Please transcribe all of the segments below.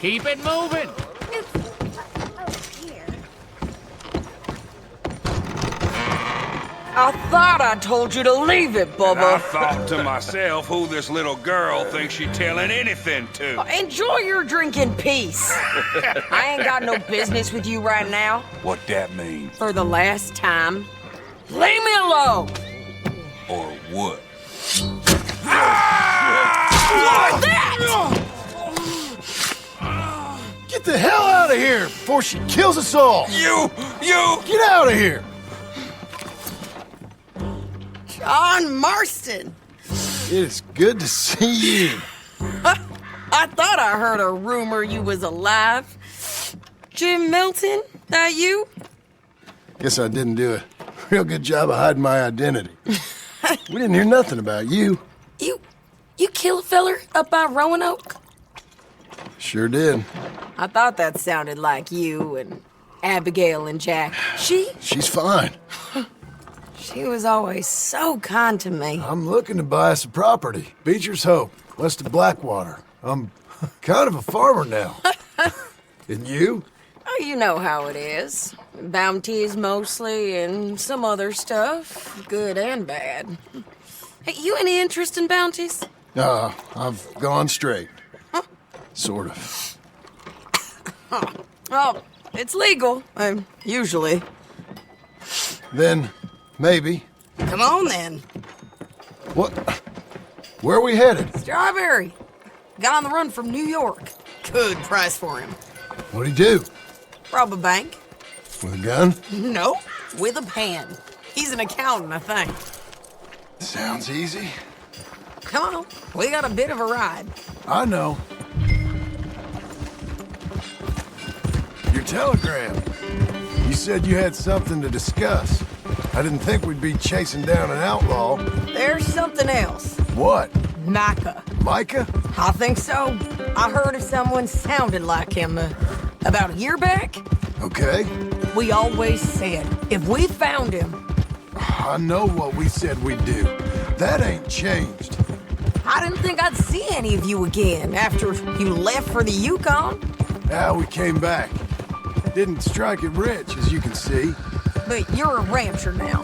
Keep it moving. I thought I told you to leave it, I Bubba. thought to myself who this little girl thinks she's telling anything to. Enjoy your drink in peace. I ain't got no business with you right now. What that mean? For the last time, leave me alone. Or what? What's that? Get the hell out of here before she kills us all! You! Get out of here! John Marston. It is good to see you. I thought I heard a rumor you was alive. Jim Milton, that you? Guess I didn't do a real good job of hiding my identity. We didn't hear nothing about you. You kill a feller up by Roanoke? Sure did. I thought that sounded like you and Abigail and Jack. She's fine. She was always so kind to me. I'm looking to buy us a property. Beecher's Hope, west of Blackwater. I'm kind of a farmer now. And you? Oh, you know how it is. Bounties mostly, and some other stuff, good and bad. Hey, you any interest in bounties? I've gone straight. Sort of. Oh, it's legal, usually. Then, maybe. Come on, then. What? Where are we headed? Strawberry. Got on the run from New York. Good price for him. What'd he do? Rob a bank? With a gun? No, with a pen. He's an accountant, I think. Sounds easy. Come on, we got a bit of a ride. I know. Your telegram. You said you had something to discuss. I didn't think we'd be chasing down an outlaw. There's something else. What? Micah. Micah? I think so. I heard of someone sounded like him about a year back. Okay. We always said, if we found him... I know what we said we'd do. That ain't changed. I didn't think I'd see any of you again after you left for the Yukon. Now we came back. Didn't strike it rich, as you can see. But you're a rancher now.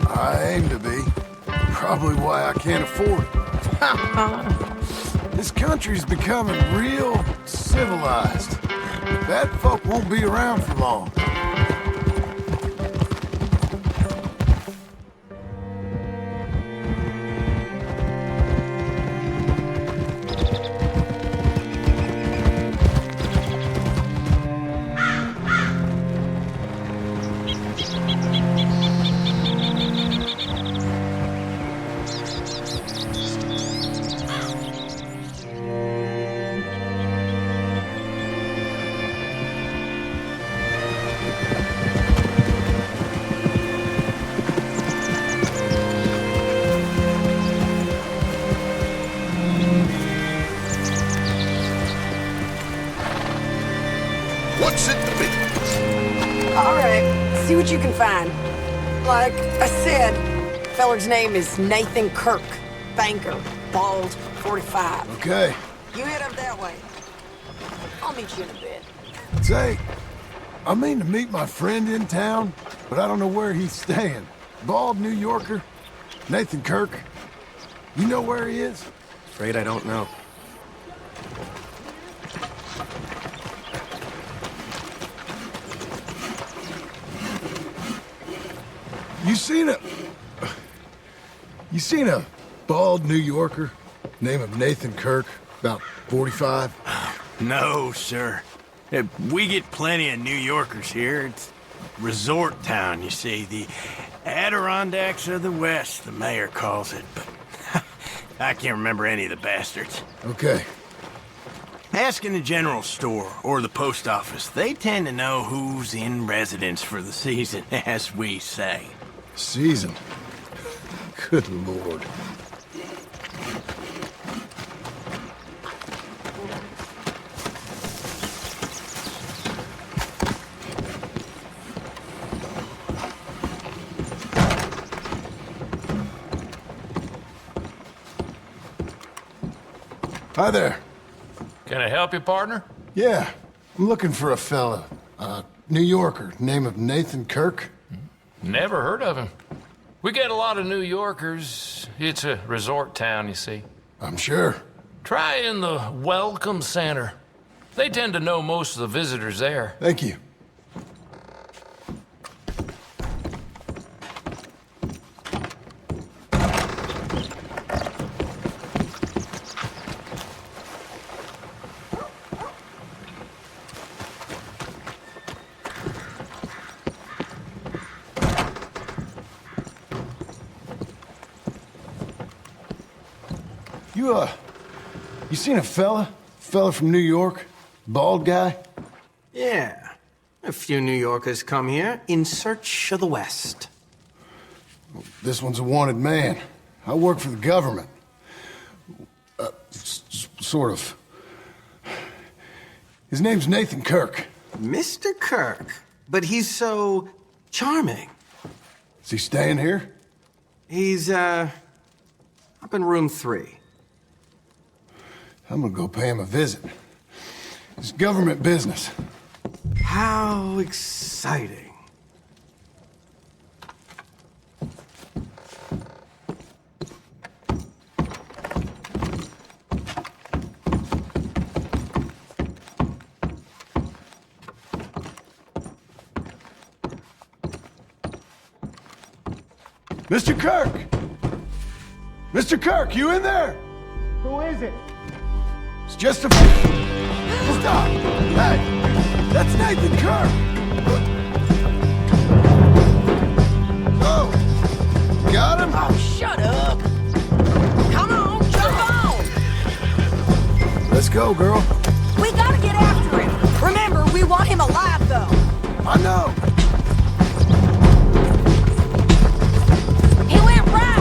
I aim to be. Probably why I can't afford it. This country's becoming real civilized. Bad folk won't be around for long. What's it to be? All right, see what you can find. Like I said, feller's name is Nathan Kirk. Banker, bald, 45. Okay. You head up that way. I'll meet you in a bit. Say, I mean to meet my friend in town, but I don't know where he's staying. Bald New Yorker, Nathan Kirk. You know where he is? Afraid I don't know. You seen a bald New Yorker, name of Nathan Kirk, about 45? No, sir. We get plenty of New Yorkers here. It's resort town, you see. The Adirondacks of the West, the mayor calls it, but I can't remember any of the bastards. Okay. Ask in the general store or the post office. They tend to know who's in residence for the season, as we say. Season. Good Lord. Hi there. Can I help you, partner? Yeah, I'm looking for a fella. New Yorker, name of Nathan Kirk. Never heard of him. We get a lot of New Yorkers. It's a resort town, you see. I'm sure. Try in the Welcome Center. They tend to know most of the visitors there. Thank you. You seen a fella? Fella from New York? Bald guy? Yeah. A few New Yorkers come here in search of the West. This one's a wanted man. I work for the government. Sort of. His name's Nathan Kirk. Mr. Kirk? But he's so charming. Is he staying here? He's, up in room 3. I'm gonna go pay him a visit. It's government business. How exciting. Mr. Kirk! Mr. Kirk, you in there? Who is it? It's just a... Stop! Hey! That's Nathan Kirk! Oh! Got him? Oh, shut up! Come on, jump on! Let's go, girl. We gotta get after him. Remember, we want him alive, though. I know. He went right.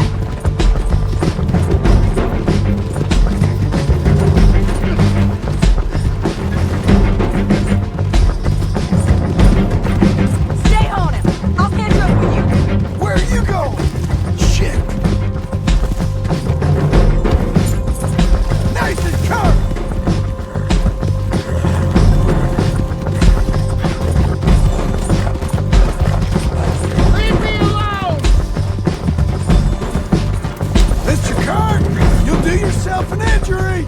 Stay on him. I'll catch up with you. Where are you going? Shit. Nathan Kirk! Leave me alone! Mr. Kirk, you'll do yourself an injury.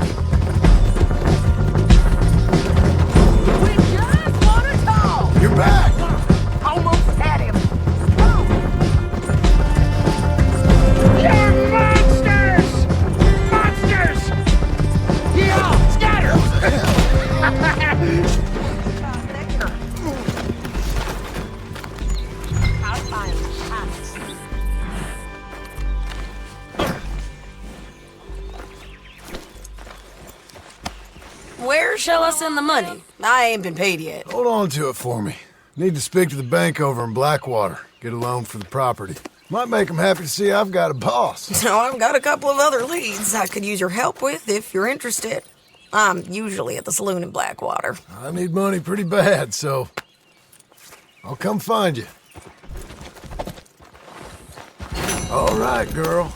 We just want to talk. You're back. Almost had him. You're monsters! Monsters! Yeah, scatter! Where shall I send the money? I ain't been paid yet. Hold on to it for me. Need to speak to the bank over in Blackwater. Get a loan for the property. Might make them happy to see I've got a boss. So I've got a couple of other leads I could use your help with if you're interested. I'm usually at the saloon in Blackwater. I need money pretty bad, so I'll come find you. All right, girl.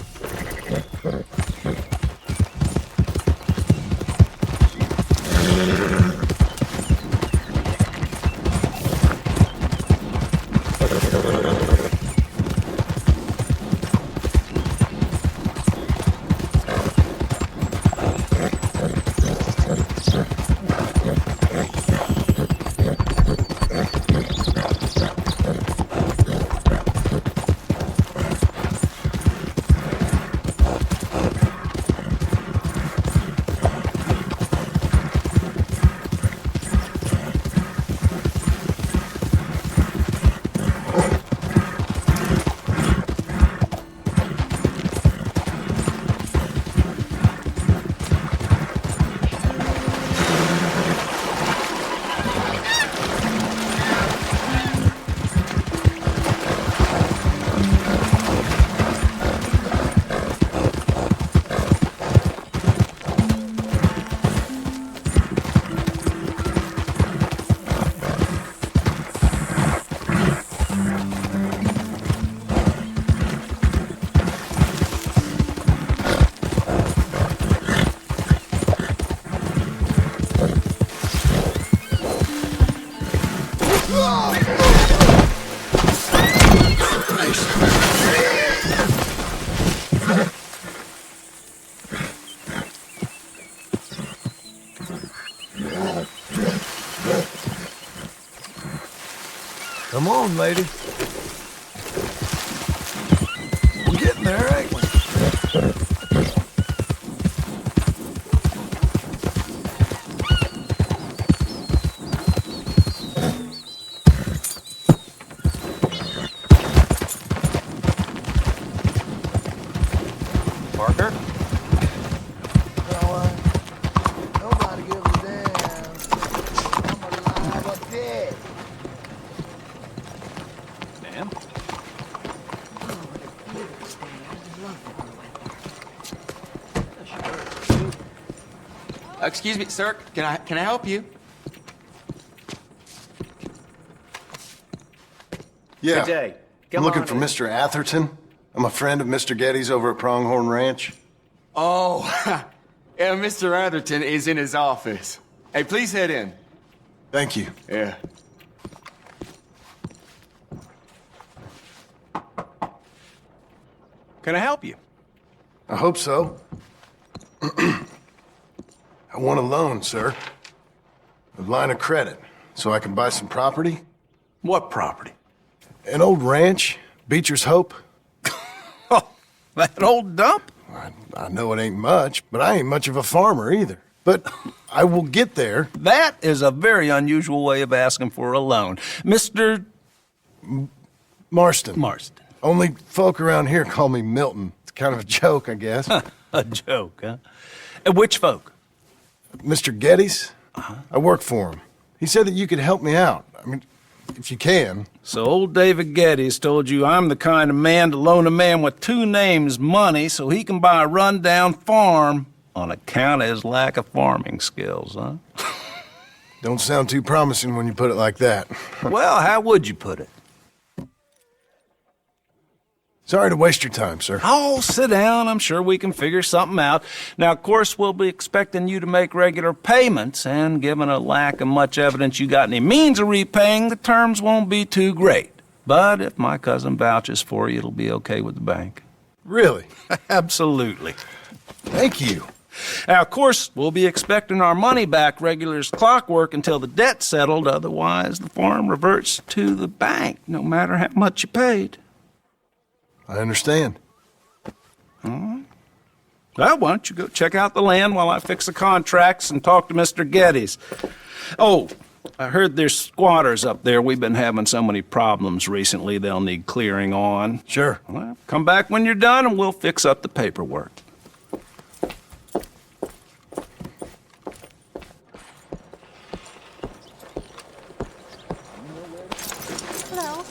lady. We're getting there, ain't we? Parker? Nobody gives a damn. I'm alive or dead. Ma'am? Excuse me, sir. Can I help you? Yeah. Good day. I'm looking for Mr. Atherton. I'm a friend of Mr. Getty's over at Pronghorn Ranch. Oh, yeah, Mr. Atherton is in his office. Hey, please head in. Thank you. Yeah. Can I help you? I hope so. I want a loan, sir. A line of credit, so I can buy some property. What property? An old ranch, Beecher's Hope. Oh, that old dump? I know it ain't much, but I ain't much of a farmer either. But I will get there. That is a very unusual way of asking for a loan. Mr. Marston. Marston. Only folk around here call me Milton. It's kind of a joke, I guess. A joke, huh? And which folk? Mr. Getty's? I work for him. He said that you could help me out. I mean, if you can. So old David Geddes told you I'm the kind of man to loan a man with two names money so he can buy a rundown farm on account of his lack of farming skills, huh? Don't sound too promising when you put it like that. Well, how would you put it? Sorry to waste your time, sir. Oh, sit down. I'm sure we can figure something out. Now, of course, we'll be expecting you to make regular payments, and given a lack of much evidence you got any means of repaying, the terms won't be too great. But if my cousin vouches for you, it'll be okay with the bank. Really? Absolutely. Thank you. Now, of course, we'll be expecting our money back regular as clockwork until the debt's settled. Otherwise, the farm reverts to the bank, no matter how much you paid. I understand. Well, why don't you go check out the land while I fix the contracts and talk to Mr. Geddes. Oh, I heard there's squatters up there. We've been having so many problems recently, they'll need clearing on. Sure. Well, come back when you're done and we'll fix up the paperwork. Hello.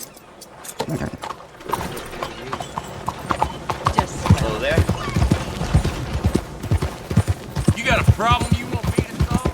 Hello there. You got a problem you want me to solve?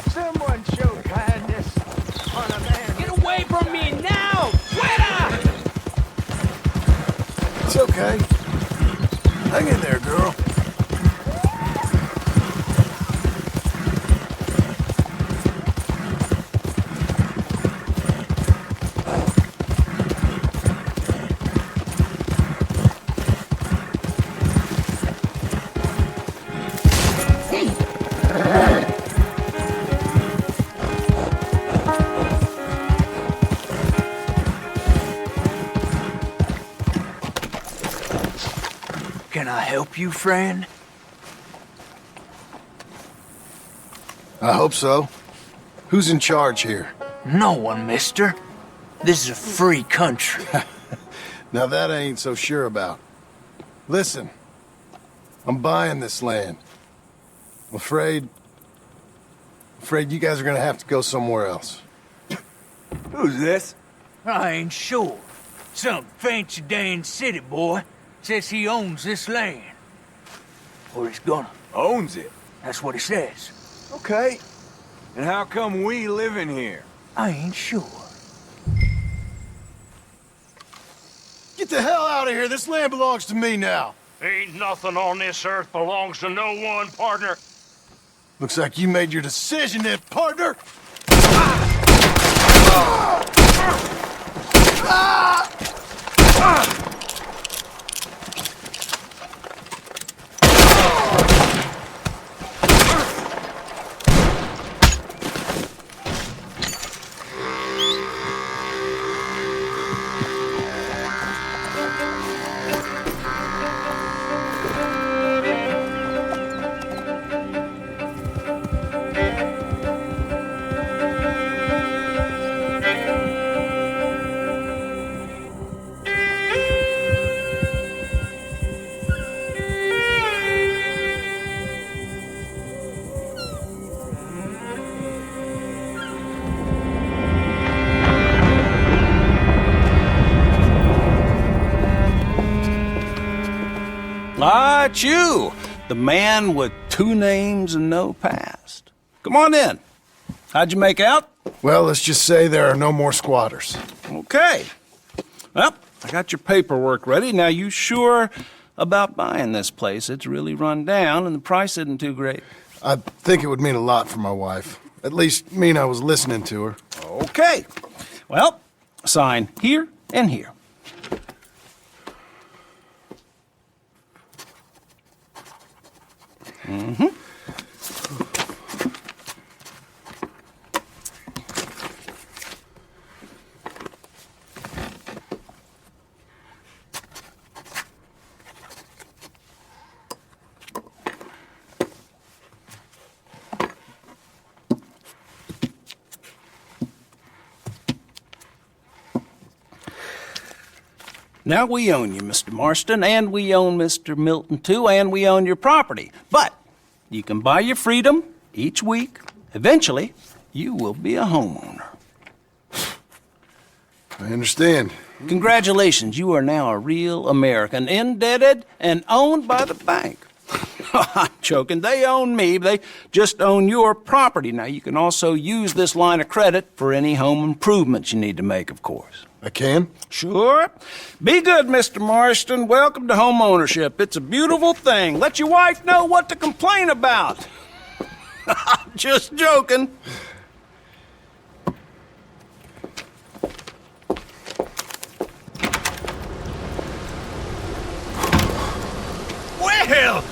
Someone show kindness on a man. Get away from me now! Fuera! It's okay. Hang in there, girl. Can I help you, friend? I hope so. Who's in charge here? No one, mister. This is a free country. Now that I ain't so sure about. Listen, I'm buying this land. I'm afraid you guys are gonna have to go somewhere else. Who's this? I ain't sure. Some fancy Dan city boy says he owns this land. Or he's gonna. Owns it. That's what he says. Okay. And how come we living here? I ain't sure. Get the hell out of here. This land belongs to me now. Ain't nothing on this earth belongs to no one, partner. Looks like you made your decision then, partner. Ah, it's you, the man with 2 names and no past. Come on in. How'd you make out? Well, let's just say there are no more squatters. Okay. Well, I got your paperwork ready. Now, you sure about buying this place? It's really run down, and the price isn't too great. I think it would mean a lot for my wife. At least mean I was listening to her. Okay. Well, sign here and here. Mm-hmm. Now, we own you, Mr. Marston, and we own Mr. Milton, too, and we own your property. But you can buy your freedom each week. Eventually, you will be a homeowner. I understand. Congratulations, you are now a real American, indebted and owned by the bank. I'm joking. They own me. They just own your property. Now, you can also use this line of credit for any home improvements you need to make, of course. I can? Sure. Be good, Mr. Marston. Welcome to home ownership. It's a beautiful thing. Let your wife know what to complain about. Just joking. Well,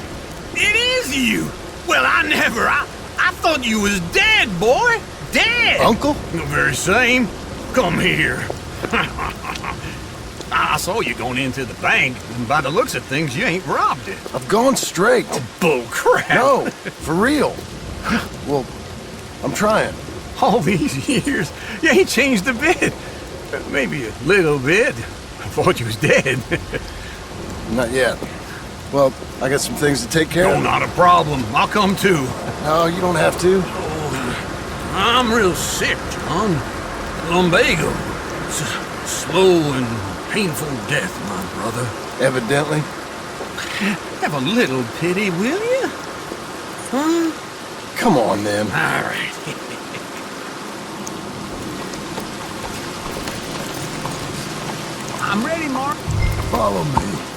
it is you. Well, I thought you was dead, boy. Dead. Uncle? The very same. Come here. I saw you going into the bank, and by the looks of things, you ain't robbed it. I've gone straight. Oh, bull crap. No, for real. Well, I'm trying. All these years, you ain't changed a bit. Maybe a little bit. I thought you was dead. Not yet. Well, I got some things to take care Oh, of. not a problem. I'll come too. No, you don't have to. I'm real sick, John. Lumbago. It's a slow and painful death, my brother. Evidently. Have a little pity, will you? Huh? Come on, then. All right. I'm ready, Mark. Follow me.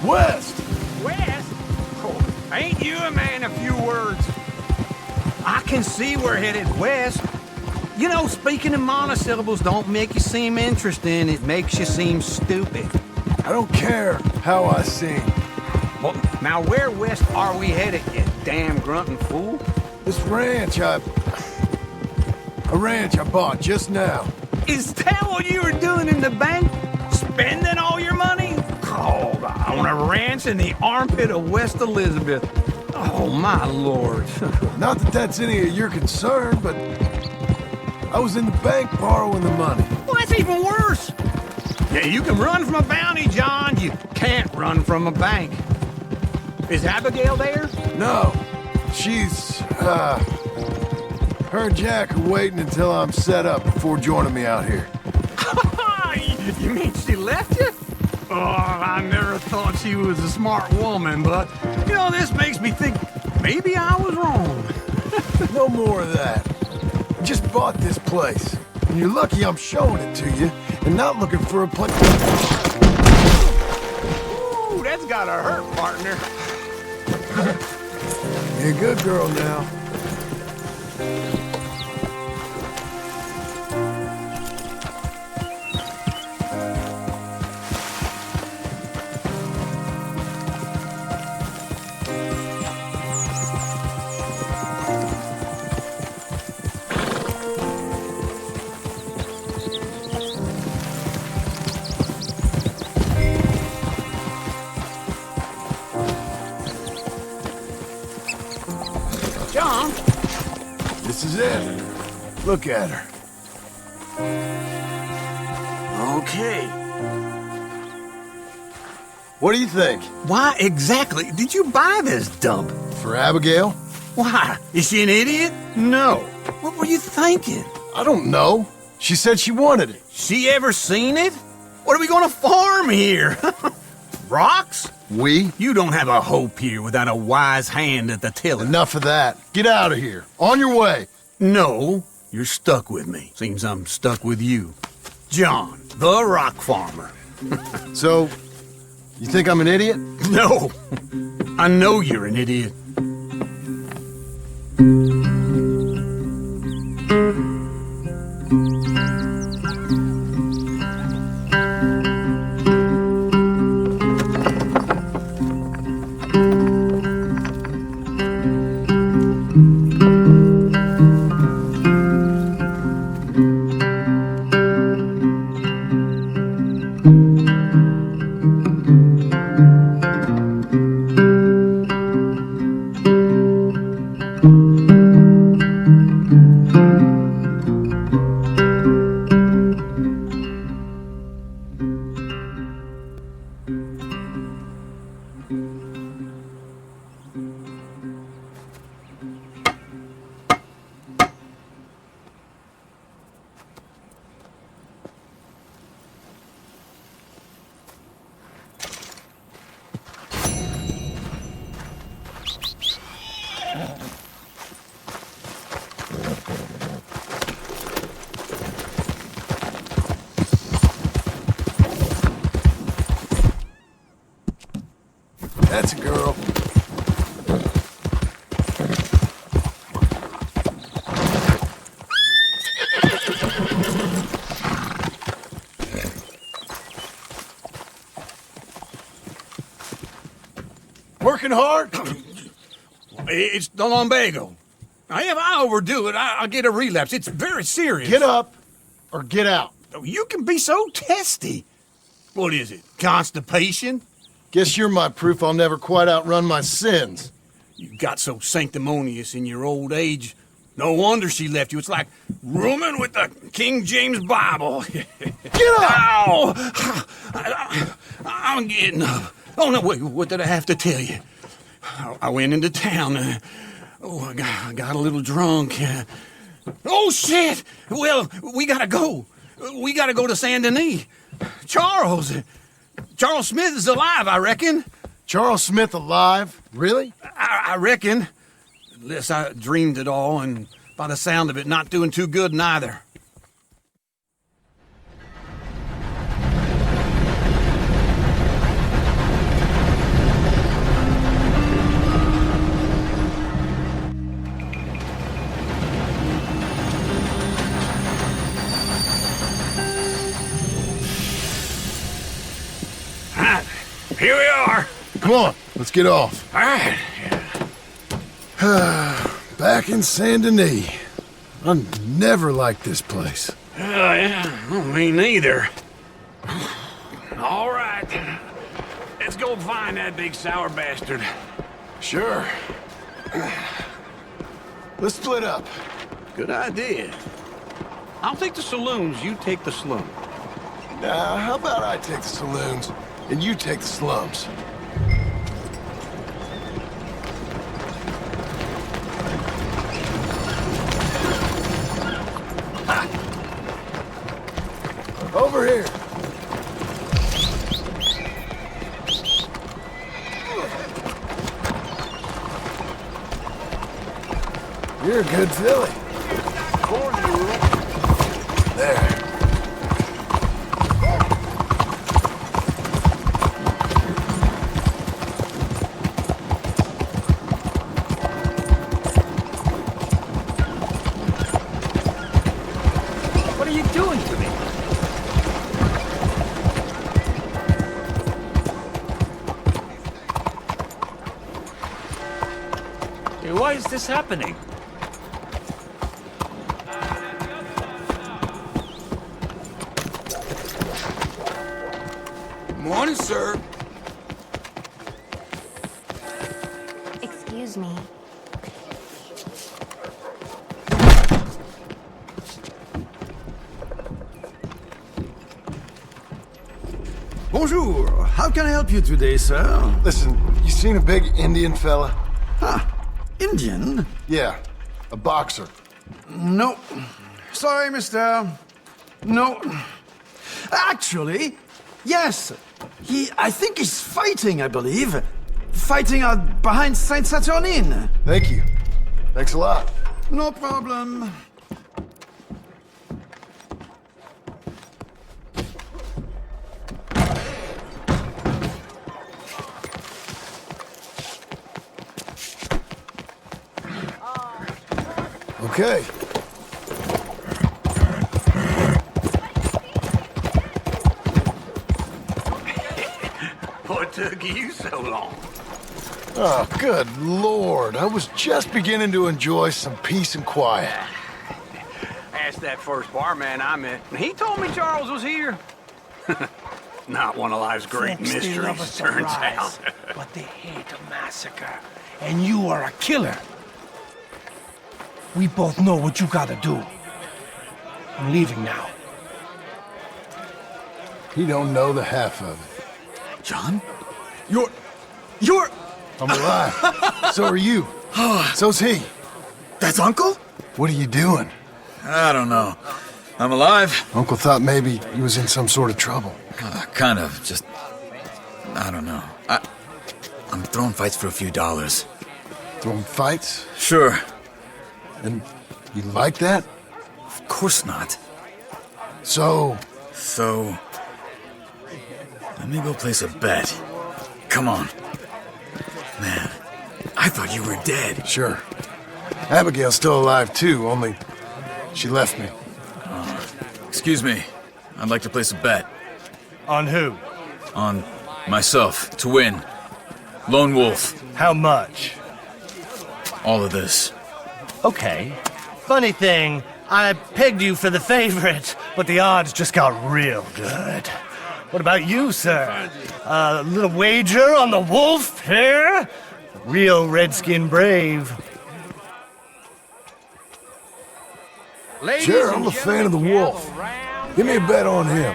West! West? Oh, ain't you a man of few words? I can see we're headed west. You know, speaking in monosyllables don't make you seem interesting. It makes you seem stupid. I don't care how I sing. Well, now where west are we headed, you damn grunting fool? This ranch I bought just now. Is that what you were doing in the bank? Spending all your money? Oh, on a ranch in the armpit of West Elizabeth. Oh, my lord. Not that that's any of your concern, but I was in the bank borrowing the money. Well, that's even worse. Yeah, you can run from a bounty, John. You can't run from a bank. Is Abigail there? No, she's, her and Jack are waiting until I'm set up before joining me out here. You mean she left you? Oh, I never thought she was a smart woman, but, you know, this makes me think maybe I was wrong. No more of that. I just bought this place. And you're lucky I'm showing it to you and not looking for a place. Ooh, that's gotta hurt, partner. You're a good girl now. John? This is it. Look at her. Okay. What do you think? Why exactly did you buy this dump? For Abigail? Why? Is she an idiot? No. What were you thinking? I don't know. She said she wanted it. She ever seen it? What are we gonna farm here? Rocks? We? You don't have a hope here without a wise hand at the tiller. Enough of that. Get out of here. On your way. No, you're stuck with me. Seems I'm stuck with you. John, the rock farmer. So, you think I'm an idiot? No, I know you're an idiot. That's a girl. Working hard? It's the lumbago. If I overdo it, I'll get a relapse. It's very serious. Get up or get out. You can be so testy. What is it, constipation? Guess you're my proof I'll never quite outrun my sins. You got so sanctimonious in your old age. No wonder she left you. It's like rooming with the King James Bible. Get up! Ow! I'm getting up. Oh, no, wait, what did I have to tell you? I went into town. I got a little drunk. Oh, shit! Well, we gotta go. We gotta go to Saint Denis. Charles Smith is alive, I reckon. Charles Smith alive? Really? I reckon. Unless I dreamed it all, and by the sound of it, not doing too good neither. Here we are. Come on, let's get off. All right. Back in Saint Denis. I never liked this place. Yeah, well, me neither. All right. Let's go find that big sour bastard. Sure. Let's split up. Good idea. I'll take the saloons, you take the slum. Now, how about I take the saloons and you take the slums? Over here. You're a good filly. There. What are you doing to me? Hey, why is this happening? Morning, sir. Excuse me. Bonjour. How can I help you today, sir? Listen, you seen a big Indian fella? Huh. Indian? Yeah, a boxer. No. Sorry, mister. No. Actually, yes. I think he's fighting, I believe. Fighting out behind Saint Saturnin. Thank you. Thanks a lot. No problem. Okay. What took you so long? Oh, good Lord. I was just beginning to enjoy some peace and quiet. Asked that first barman I met, and he told me Charles was here. Not one of life's great Folks, they love a mysteries, turns surprise, out. but they hate a massacre. And you are a killer. We both know what you gotta do. I'm leaving now. He don't know the half of it. John? You're... I'm alive. So are you. So's he. That's Uncle? What are you doing? I don't know. I'm alive. Uncle thought maybe he was in some sort of trouble. Kind of. Just... I don't know. I'm throwing fights for a few dollars. Throwing fights? Sure. And you like that? Of course not. So... Let me go place a bet. Come on. Man, I thought you were dead. Sure. Abigail's still alive too, only she left me. Excuse me. I'd like to place a bet. On who? On myself, to win. Lone Wolf. How much? All of this. Okay. Funny thing, I pegged you for the favorite, but the odds just got real good. What about you, sir? A little wager on the wolf here? Real redskin brave. Sure, I'm a fan of the wolf. Give me a bet on him.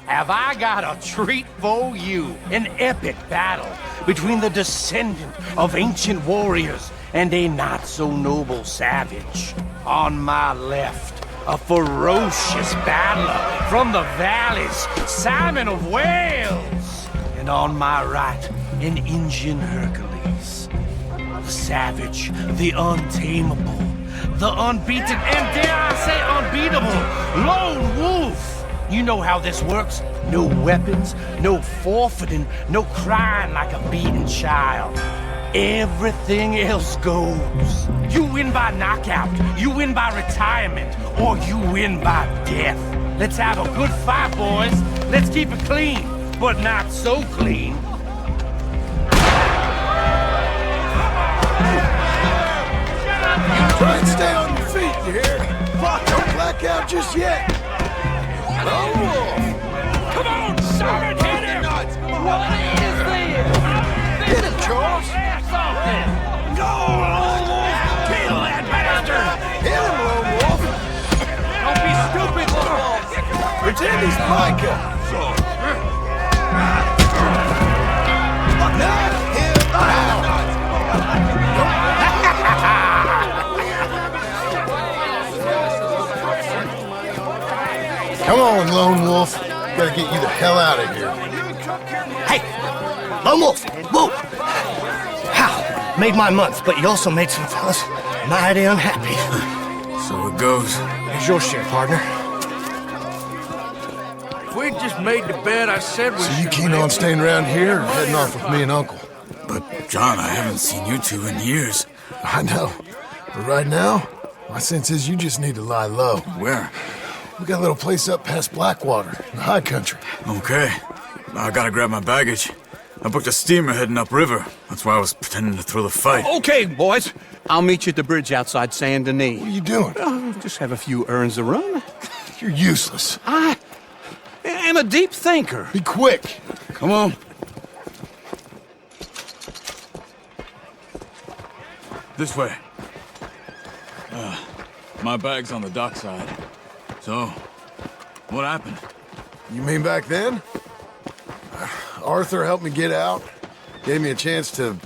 Have I got a treat for you? An epic battle between the descendant of ancient warriors and a not-so-noble savage. On my left, a ferocious battler from the valleys, Simon of Wales. And on my right, an Indian Hercules. The savage, the untamable, the unbeaten, and dare I say unbeatable, Lone Wolf. You know how this works. No weapons, no forfeiting, no crying like a beaten child. Everything else goes. You win by knockout, you win by retirement, or you win by death. Let's have a good fight, boys. Let's keep it clean, but not so clean. Try and stay on your feet, you hear? Don't black out just yet. Lone Wolf! Come on, Simon, hit him! What is this? Hit him, Charles! Go, Lone Wolf! Kill that bastard! Hit him, Lone Wolf! Don't be stupid, Lone Wolf! Pretend he's Micah! Knock him out! Come on, Lone Wolf. Gotta get you the hell out of here. Hey! Lone Wolf! Whoa! How? Made my month, but you also made some fellas mighty unhappy. So it goes. Here's your share, partner. If we just made the bed I said we So you keen on staying around here or heading off with me and Uncle? But, John, I haven't seen you two in years. I know. But right now, my sense is you just need to lie low. Where? We got a little place up past Blackwater, in the high country. Okay. I gotta grab my baggage. I booked a steamer heading upriver. That's why I was pretending to throw the fight. Okay, boys. I'll meet you at the bridge outside Saint Denis. What are you doing? Just have a few errands to run. You're useless. I am a deep thinker. Be quick. Come on. This way. My bag's on the dockside. So, what happened? You mean back then? Arthur helped me get out. Gave me a chance to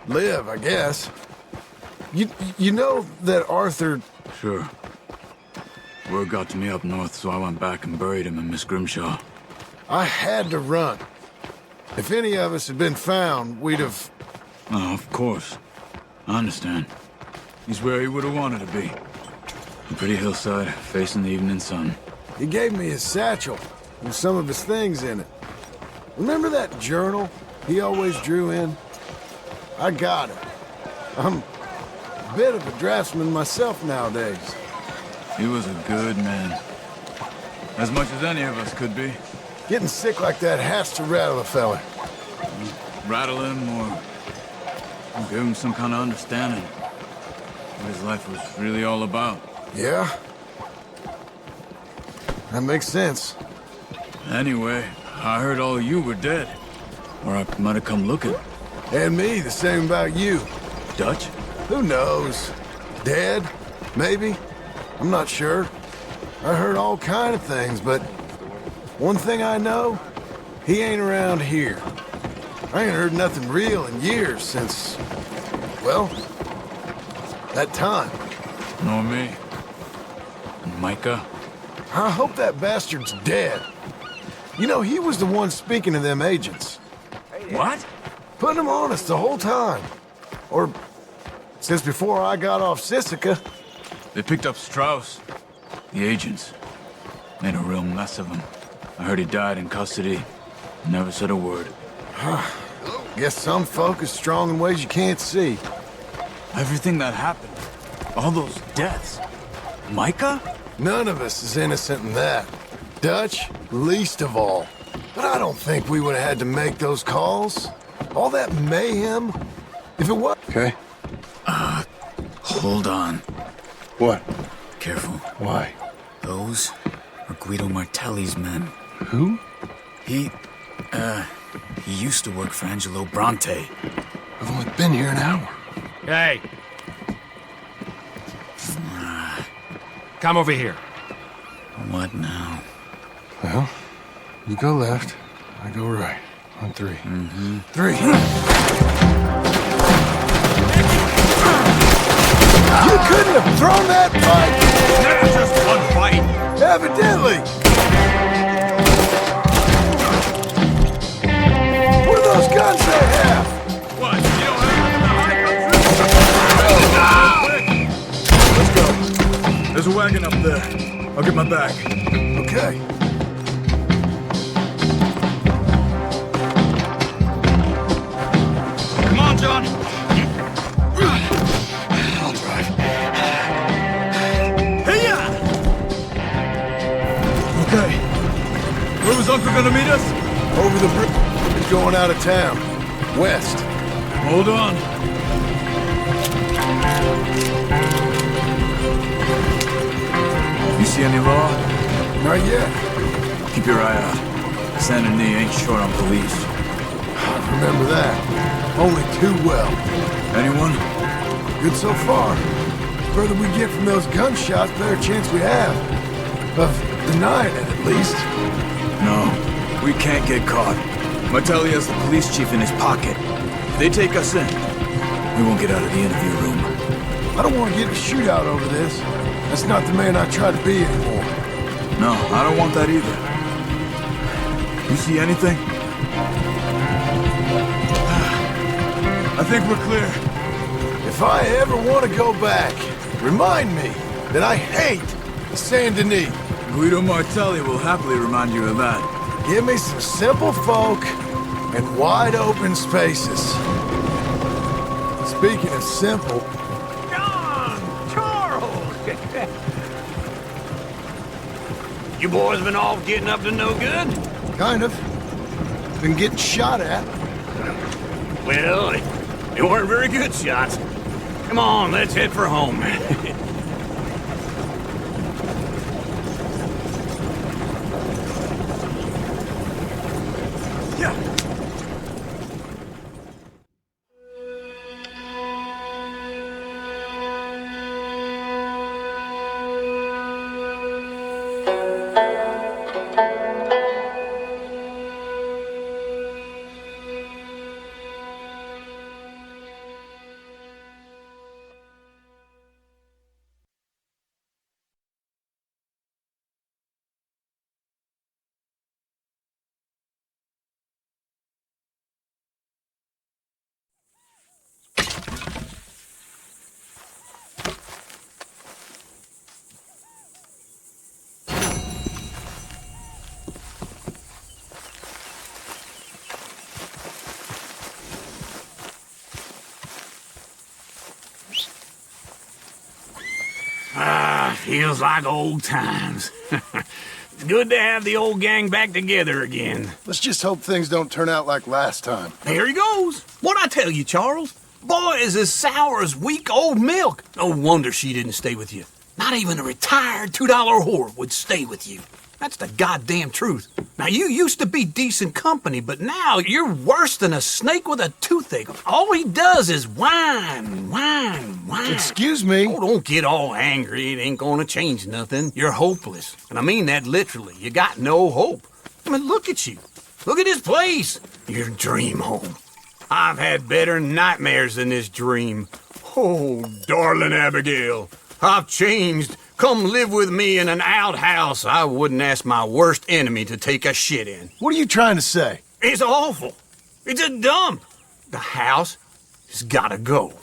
live, I guess. You know that Arthur... Sure. Word got to me up north, so I went back and buried him in Miss Grimshaw. I had to run. If any of us had been found, we'd have... Oh, of course. I understand. He's where he would have wanted to be. A pretty hillside, facing the evening sun. He gave me his satchel with some of his things in it. Remember that journal he always drew in? I got it. I'm a bit of a draftsman myself nowadays. He was a good man. As much as any of us could be. Getting sick like that has to rattle a fella. Rattle him or give him some kind of understanding what his life was really all about. Yeah? That makes sense. Anyway, I heard all of you were dead. Or I might have come looking. And me, the same about you. Dutch? Who knows? Dead? Maybe? I'm not sure. I heard all kind of things, but one thing I know, he ain't around here. I ain't heard nothing real in years since, well, that time. Nor me. And Micah? I hope that bastard's dead. You know, he was the one speaking to them agents. What? Putting them on us the whole time. Or since before I got off Sisika. They picked up Strauss. The agents. Made a real mess of him. I heard he died in custody. Never said a word. Guess some folk is strong in ways you can't see. Everything that happened. All those deaths. Micah? None of us is innocent in that. Dutch, least of all. But I don't think we would have had to make those calls. All that mayhem. If it was... Okay. Hold on. What? Careful. Why? Those are Guido Martelli's men. Who? He used to work for Angelo Bronte. I've only been here an hour. Hey. Come over here. What now? Well, you go left, I go right. On three. Mm-hmm. 3. You couldn't have thrown that fight! Never just one fight. Evidently! What are those guns they have? What? You don't have them in the high country? Let's go. There's a wagon up there. I'll get my bag. Okay. Come on, John. I'll drive. Hey-ya! Okay. Where was Uncle gonna meet us? Over the bridge. He's going out of town. West. Hold on. You see any law? Not yet. Keep your eye out. Saint Denis ain't short on police. Remember that. Only too well. Anyone? Good so far. The further we get from those gunshots, the better chance we have. Of denying it, at least. No, we can't get caught. Martelli has the police chief in his pocket. If they take us in, we won't get out of the interview room. I don't want to get in a shootout over this. That's not the man I try to be anymore. No, I don't want that either. You see anything? I think we're clear. If I ever want to go back, remind me that I hate Saint Denis. Guido Martelli will happily remind you of that. Give me some simple folk and wide open spaces. Speaking of simple... John! Charles! You boys been off getting up to no good? Kind of. Been getting shot at. Well, they weren't very good shots. Come on, let's head for home. Feels like old times. It's good to have the old gang back together again. Let's just hope things don't turn out like last time. There he goes. What'd I tell you, Charles? Boy is as sour as weak old milk. No wonder she didn't stay with you. Not even a retired $2 whore would stay with you. That's the goddamn truth. Now, you used to be decent company, but now you're worse than a snake with a toothache. All he does is whine. Excuse me? Oh, don't get all angry. It ain't gonna change nothing. You're hopeless. And I mean that literally. You got no hope. I mean, look at you. Look at this place. Your dream home. I've had better nightmares than this dream. Oh, darling Abigail, I've changed. Come live with me in an outhouse I wouldn't ask my worst enemy to take a shit in. What are you trying to say? It's awful. It's a dump. The house has gotta go.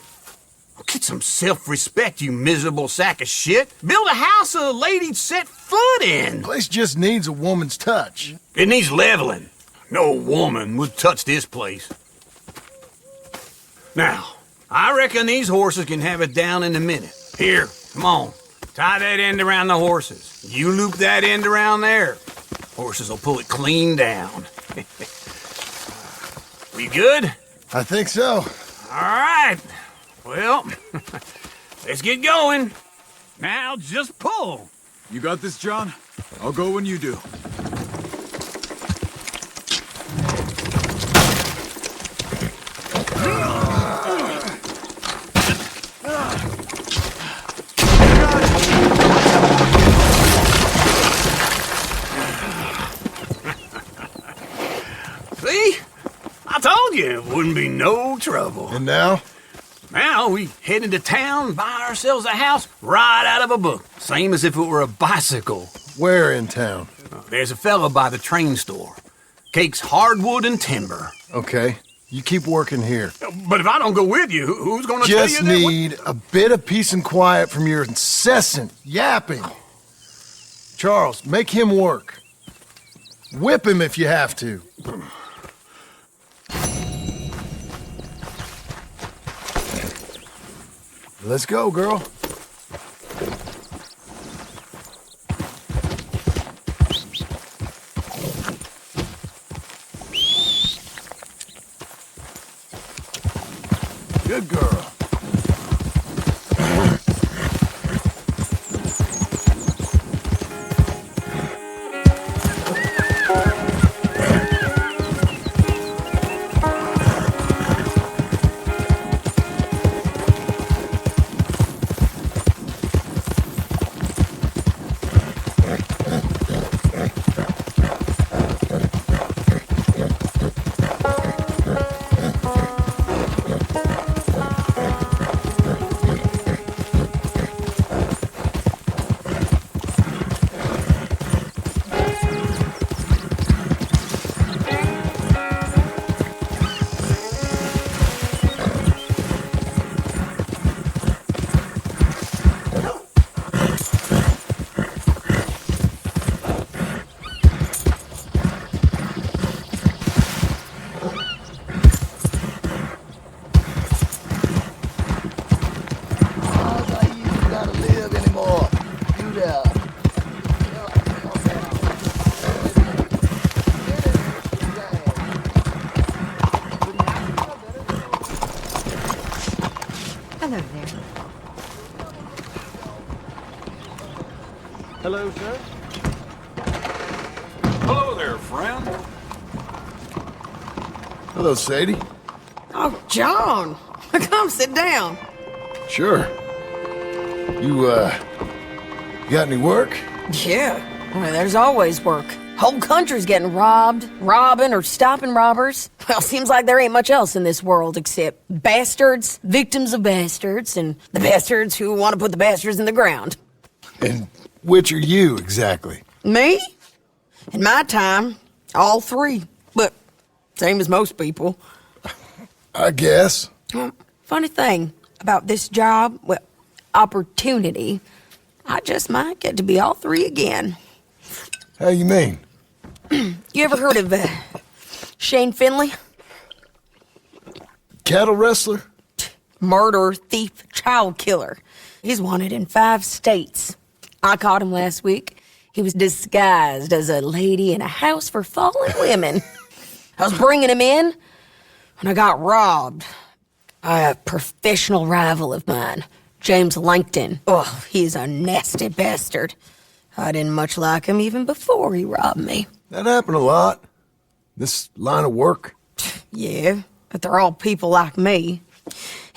Get some self-respect, you miserable sack of shit. Build a house a lady'd set foot in. The place just needs a woman's touch. It needs leveling. No woman would touch this place. Now, I reckon these horses can have it down in a minute. Here, come on. Tie that end around the horses. You loop that end around there. Horses will pull it clean down. We good? I think so. All right. Well, let's get going. Now just pull. You got this, John? I'll go when you do. See? I told you it wouldn't be no trouble. And now? Now we head into town, buy ourselves a house right out of a book. Same as if it were a bicycle. Where in town? There's a fella by the train store. Cakes hardwood and timber. Okay. You keep working here. But if I don't go with you, who's gonna tell you Just that? need a bit of peace and quiet from your incessant yapping. Charles, make him work. Whip him if you have to. Let's go, girl. Good girl. Hello there. Hello, sir. Hello there, friend. Hello, Sadie. Oh, John. Come sit down. Sure. You got any work? Yeah. Well, there's always work. Whole country's getting robbed, robbing, or stopping robbers. Well, seems like there ain't much else in this world except bastards, victims of bastards, and the bastards who want to put the bastards in the ground. And which are you, exactly? Me? In my time, all three. But same as most people. I guess. Funny thing about this job, well, opportunity, I just might get to be all three again. How you mean? You ever heard of Shane Finley? Cattle wrestler? Murderer, thief, child killer. He's wanted in 5 states. I caught him last week. He was disguised as a lady in a house for fallen women. I was bringing him in, and I got robbed by a professional rival of mine, James Langton. Oh, he's a nasty bastard. I didn't much like him even before he robbed me. That happened a lot. This line of work. Yeah, but they're all people like me.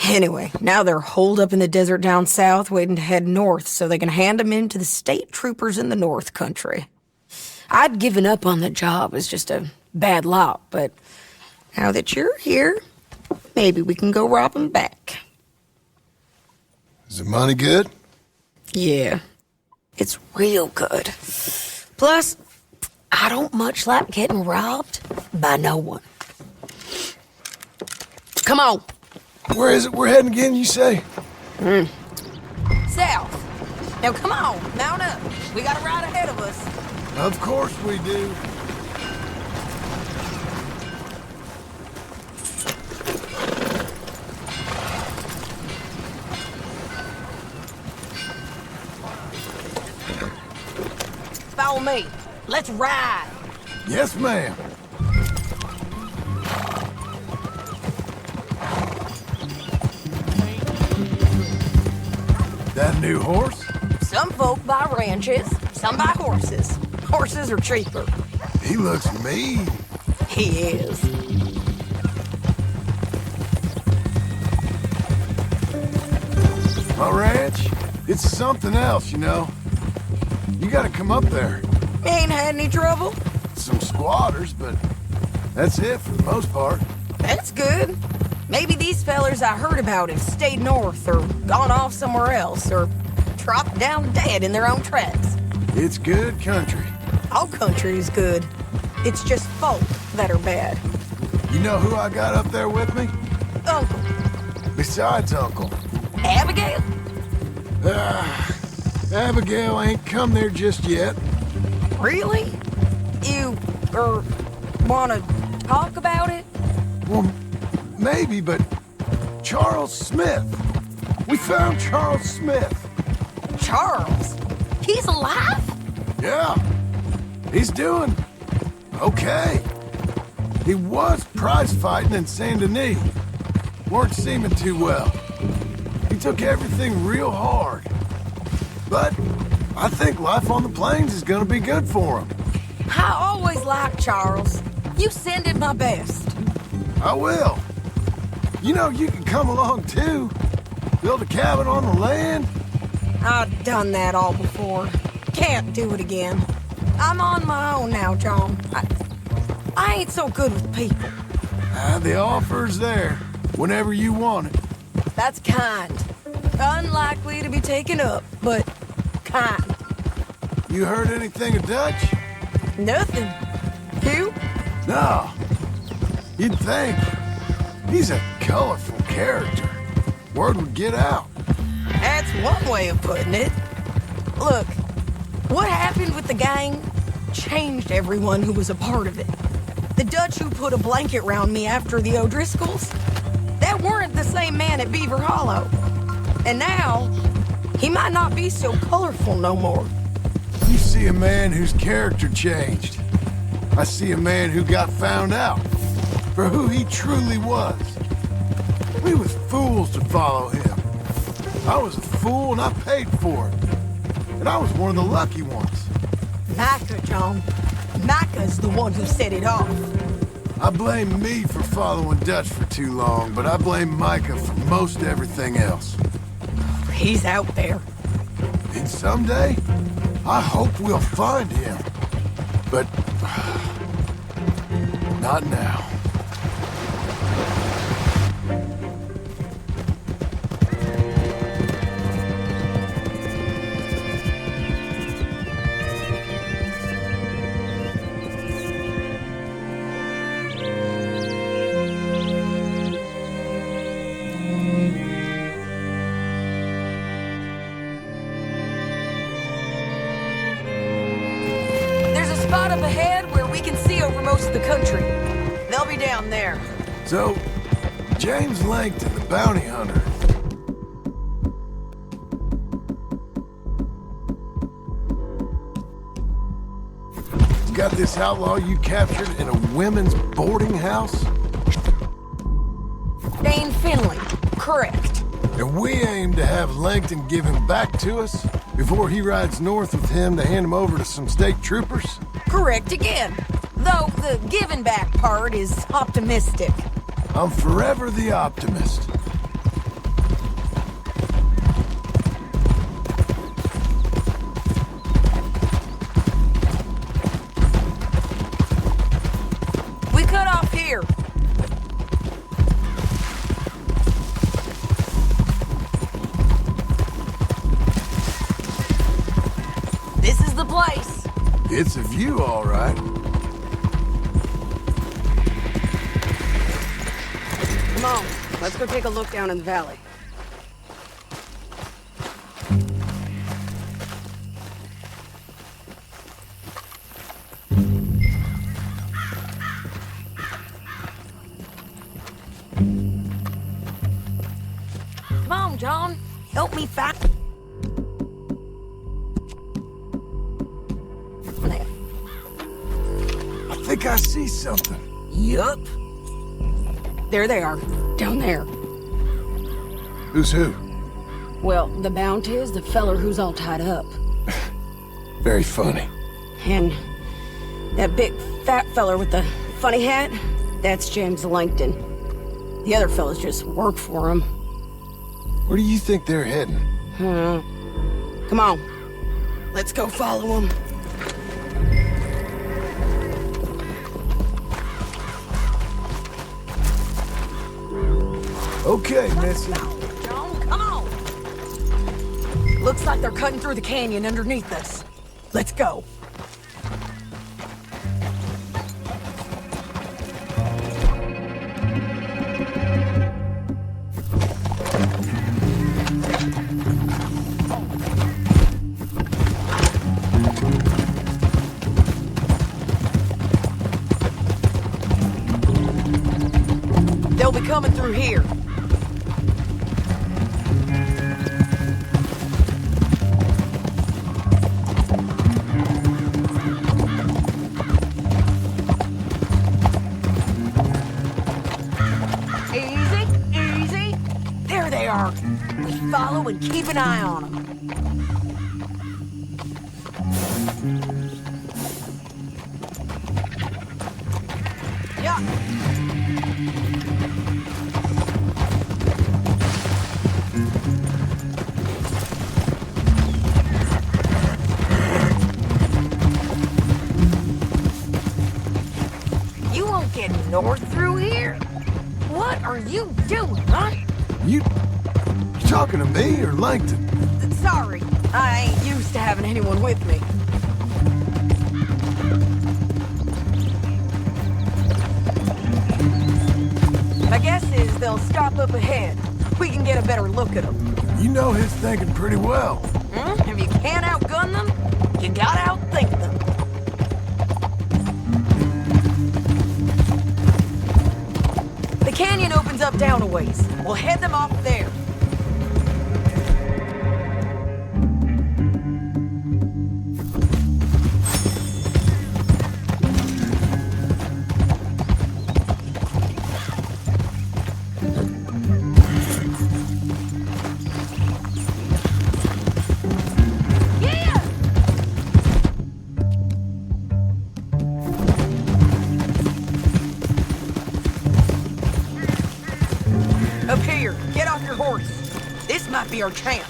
Anyway, now they're holed up in the desert down south waiting to head north so they can hand them in to the state troopers in the north country. I'd given up on the job as just a bad lot, but now that you're here, maybe we can go rob them back. Is the money good? Yeah, it's real good. Plus, I don't much like getting robbed by no one. Come on. Where is it we're heading again, you say? South. Now come on, mount up. We got a ride ahead of us. Of course we do. Follow me. Let's ride. Yes, ma'am. That new horse? Some folk buy ranches, some buy horses. Horses are cheaper. He looks mean. He is. My ranch, it's something else, you know. You gotta come up there. Ain't had any trouble? Some squatters, but that's it for the most part. That's good. Maybe these fellers I heard about have stayed north or gone off somewhere else or dropped down dead in their own tracks. It's good country. All country is good. It's just folk that are bad. You know who I got up there with me? Uncle. Besides Uncle. Abigail? Abigail ain't come there just yet. Really? You, wanna talk about it? Well, maybe, but Charles Smith. We found Charles Smith. Charles? He's alive? Yeah. He's doing okay. He was prize fighting in Saint Denis. Weren't seeming too well. He took everything real hard. But I think life on the plains is gonna be good for him. I always liked Charles. You send him my best. I will. You know, you can come along too. Build a cabin on the land. I've done that all before. Can't do it again. I'm on my own now, John. I ain't so good with people. The offer's there whenever you want it. That's kind. Unlikely to be taken up, but kind. You heard anything of Dutch? Nothing. You? No. You'd think. He's a colorful character. Word would get out. That's one way of putting it. Look, what happened with the gang changed everyone who was a part of it. The Dutch who put a blanket round me after the O'Driscolls, that weren't the same man at Beaver Hollow. And now, he might not be so colorful no more. You see a man whose character changed. I see a man who got found out for who he truly was. We was fools to follow him. I was a fool and I paid for it. And I was one of the lucky ones. Micah, John. Micah's the one who set it off. I blame me for following Dutch for too long, but I blame Micah for most everything else. He's out there. And someday, I hope we'll find him. But not now. Spot up ahead where we can see over most of the country. They'll be down there. So, James Langton, the bounty hunter. Got this outlaw you captured in a women's boarding house? Dane Finley, correct. And we aim to have Langton give him back to us before he rides north with him to hand him over to some state troopers? Correct again. Though the giving back part is optimistic. I'm forever the optimist. We cut off here. This is the place. It's a view, all right. Come on, let's go take a look down in the valley. Come on, John. Help me find... I think I see something. Yup. There they are, down there. Who's who? Well, the bounty is the feller who's all tied up. Very funny. And that big fat feller with the funny hat, that's James Langton. The other fellas just work for him. Where do you think they're heading? Come on, let's go follow them. Okay, Missy. John, come on. Looks like they're cutting through the canyon underneath us. Let's go. They'll be coming through here. Follow and keep an eye on them. Yeah. You won't get north through here? What are you doing, huh? You talking to me or Langton? Sorry, I ain't used to having anyone with me. My guess is they'll stop up ahead. We can get a better look at them. You know his thinking pretty well. If you can't outgun them, you gotta outthink them. The canyon opens up down a ways. We'll head them off there. horse. This might be our chance.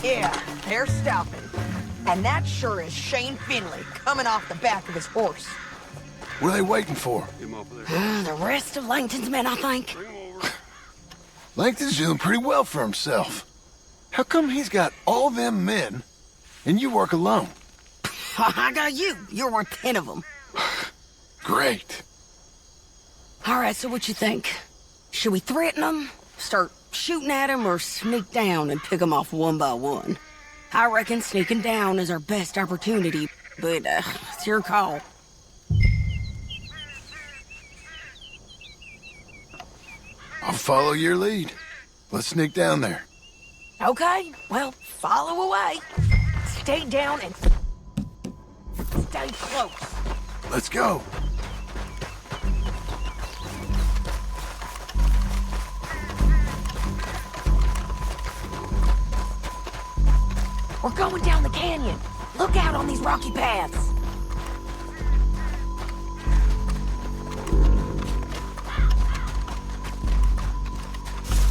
Yeah, they're stopping. And that sure is Shane Finley coming off the back of his horse. What are they waiting for? The rest of Langton's men, I think. Langton's doing pretty well for himself. How come he's got all them men, and you work alone? I got you. You're worth 10 of them. Great. All right, so what you think? Should we threaten them, start shooting at them, or sneak down and pick them off one by one? I reckon sneaking down is our best opportunity, but it's your call. I'll follow your lead. Let's sneak down there. Okay, well, follow away. Stay down and stay close. Let's go. We're going down the canyon. Look out on these rocky paths.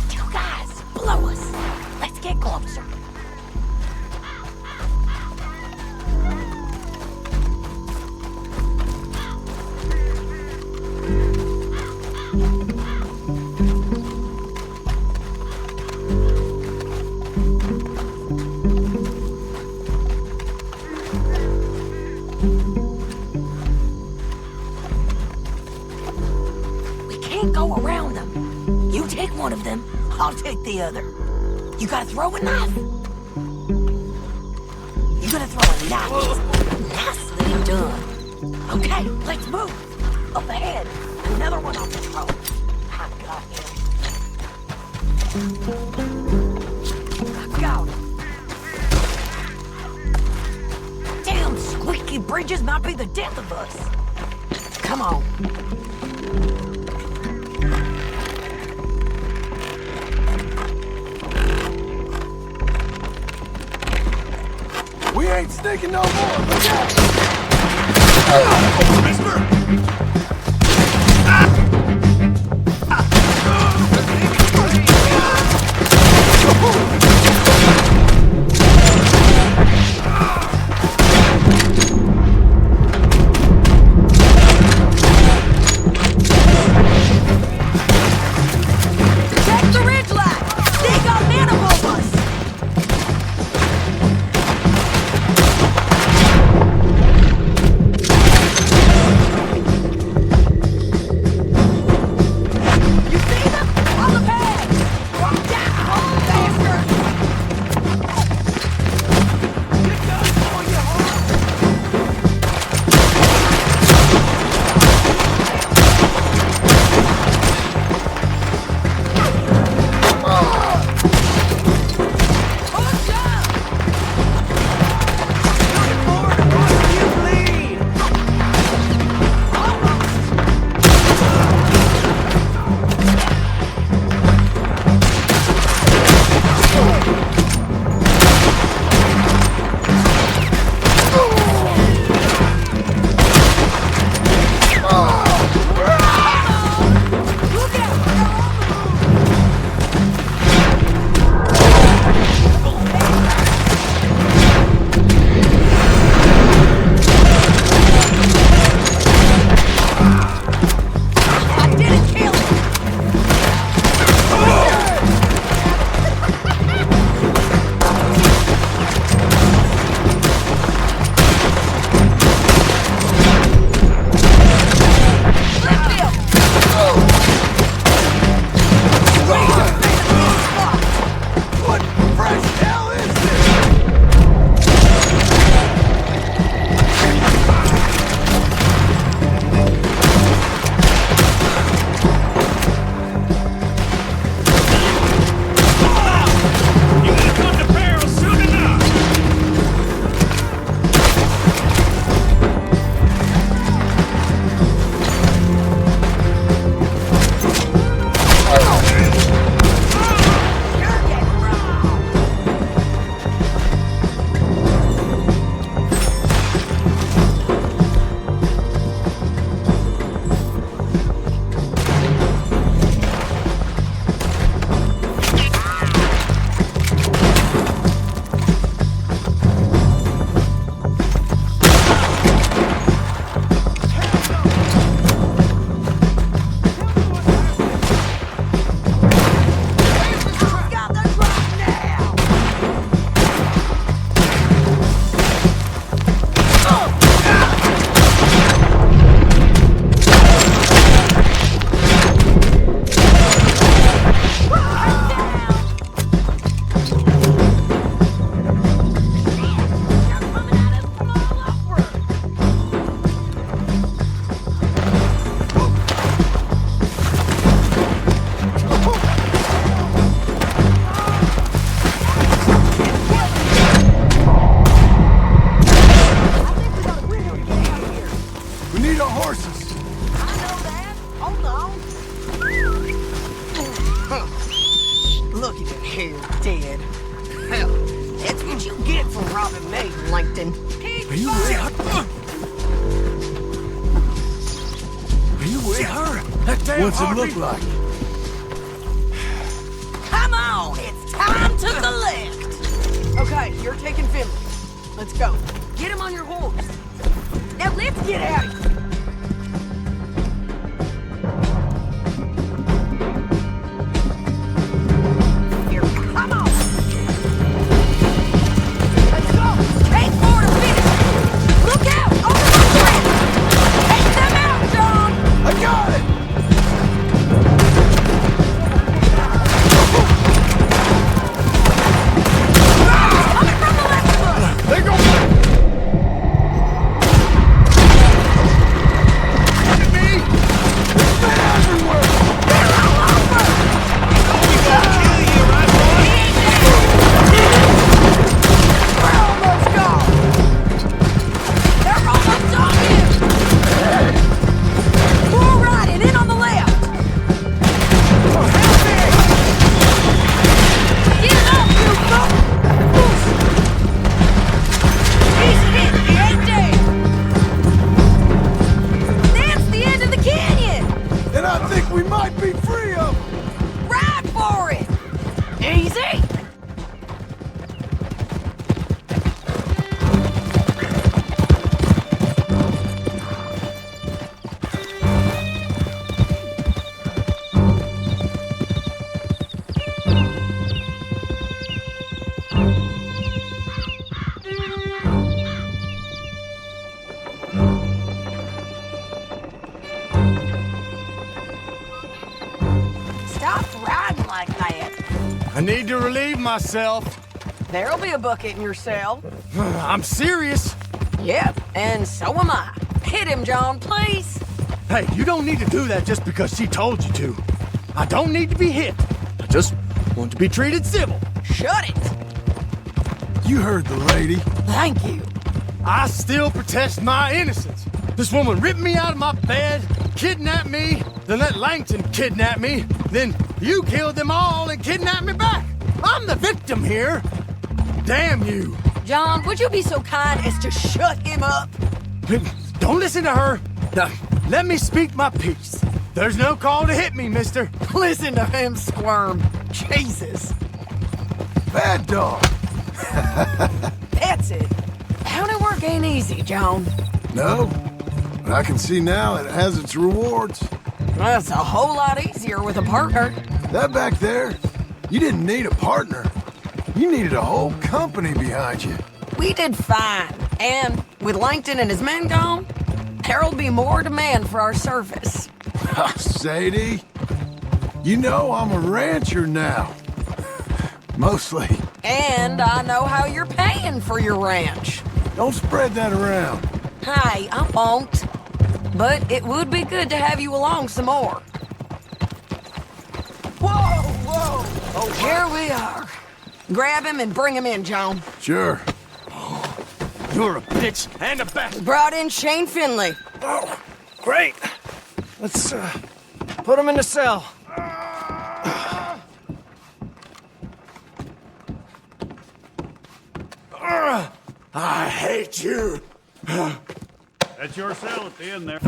Two guys below us. Let's get closer. Go around them. You take one of them, I'll take the other. You gotta throw a knife. You gotta throw a knife. Nicely done. Okay, let's move. Up ahead, another one on the road. I got him. I got him. Damn squeaky bridges might be the death of us. Come on. We ain't sneaking no more. Look out! Mister! Check the ridge line. They got men above us. here dead. Hell, that's what you get for robbing me, Langton. Are you with her? Are you with her? That damn What's it Harvey? look like? Come on, it's time to collect. Okay, you're taking Finley. Let's go. Get him on your horse. Now let's get out of here. Here, come on. Let's go. Take forward a minute. Look out! Over my friend. Take them out, John. I got it! Coming from the left foot. They go! I need to relieve myself. There'll be a bucket in your cell. I'm serious. Yep, and so am I. Hit him, John, please. Hey, you don't need to do that just because she told you to. I don't need to be hit. I just want to be treated civil. Shut it. You heard the lady. Thank you. I still protest my innocence. This woman ripped me out of my bed, kidnapped me, then let Langton kidnap me, then you killed them all and kidnapped me back. I'm the victim here. Damn you. John, would you be so kind as to shut him up? Don't listen to her. Now, let me speak my piece. There's no call to hit me, mister. Listen to him squirm. Jesus. Bad dog. That's it. County work ain't easy, John. No, but I can see now it has its rewards. That's a whole lot easier with a partner. That back there, you didn't need a partner. You needed a whole company behind you. We did fine. And with Langton and his men gone, there'll be more demand for our service. Sadie, you know I'm a rancher now. Mostly. And I know how you're paying for your ranch. Don't spread that around. Hey, I won't. But it would be good to have you along some more. Whoa, whoa! Oh, here we are. Grab him and bring him in, John. Sure. You're a bitch and a bastard. Brought in Shane Finley. Oh, great. Let's put him in the cell. I hate you. That's your cell at the end there.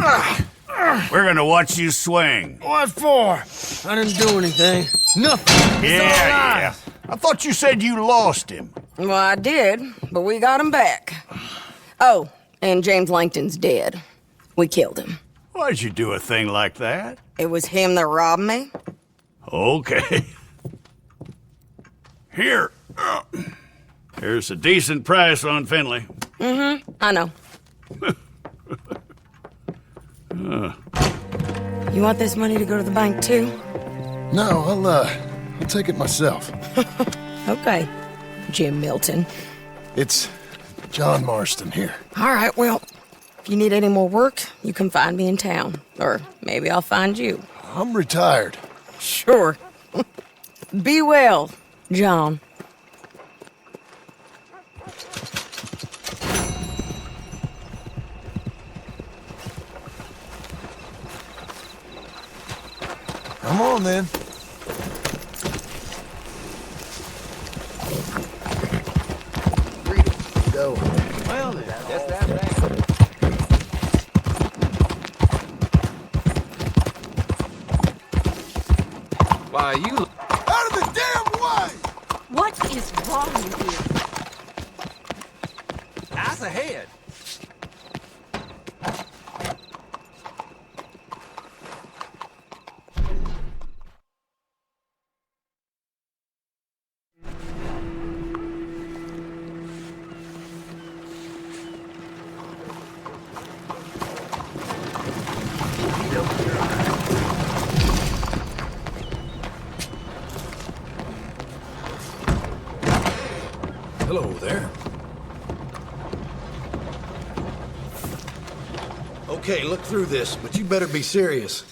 We're gonna watch you swing. What for? I didn't do anything. Nothing. It's all lies. I thought you said you lost him. Well, I did, but we got him back. Oh, and James Langton's dead. We killed him. Why'd you do a thing like that? It was him that robbed me. Okay. Here. Here's a decent price on Finley. Mm-hmm, I know. You want this money to go to the bank, too? No, I'll take it myself. Okay, Jim Milton. It's John Marston here. All right, well, if you need any more work, you can find me in town. Or maybe I'll find you. I'm retired. Sure. Be well, John. Come on, then. Why, you... Out of the damn way! What is wrong with you? Ass ahead. Hello there. Okay, look through this, but you better be serious.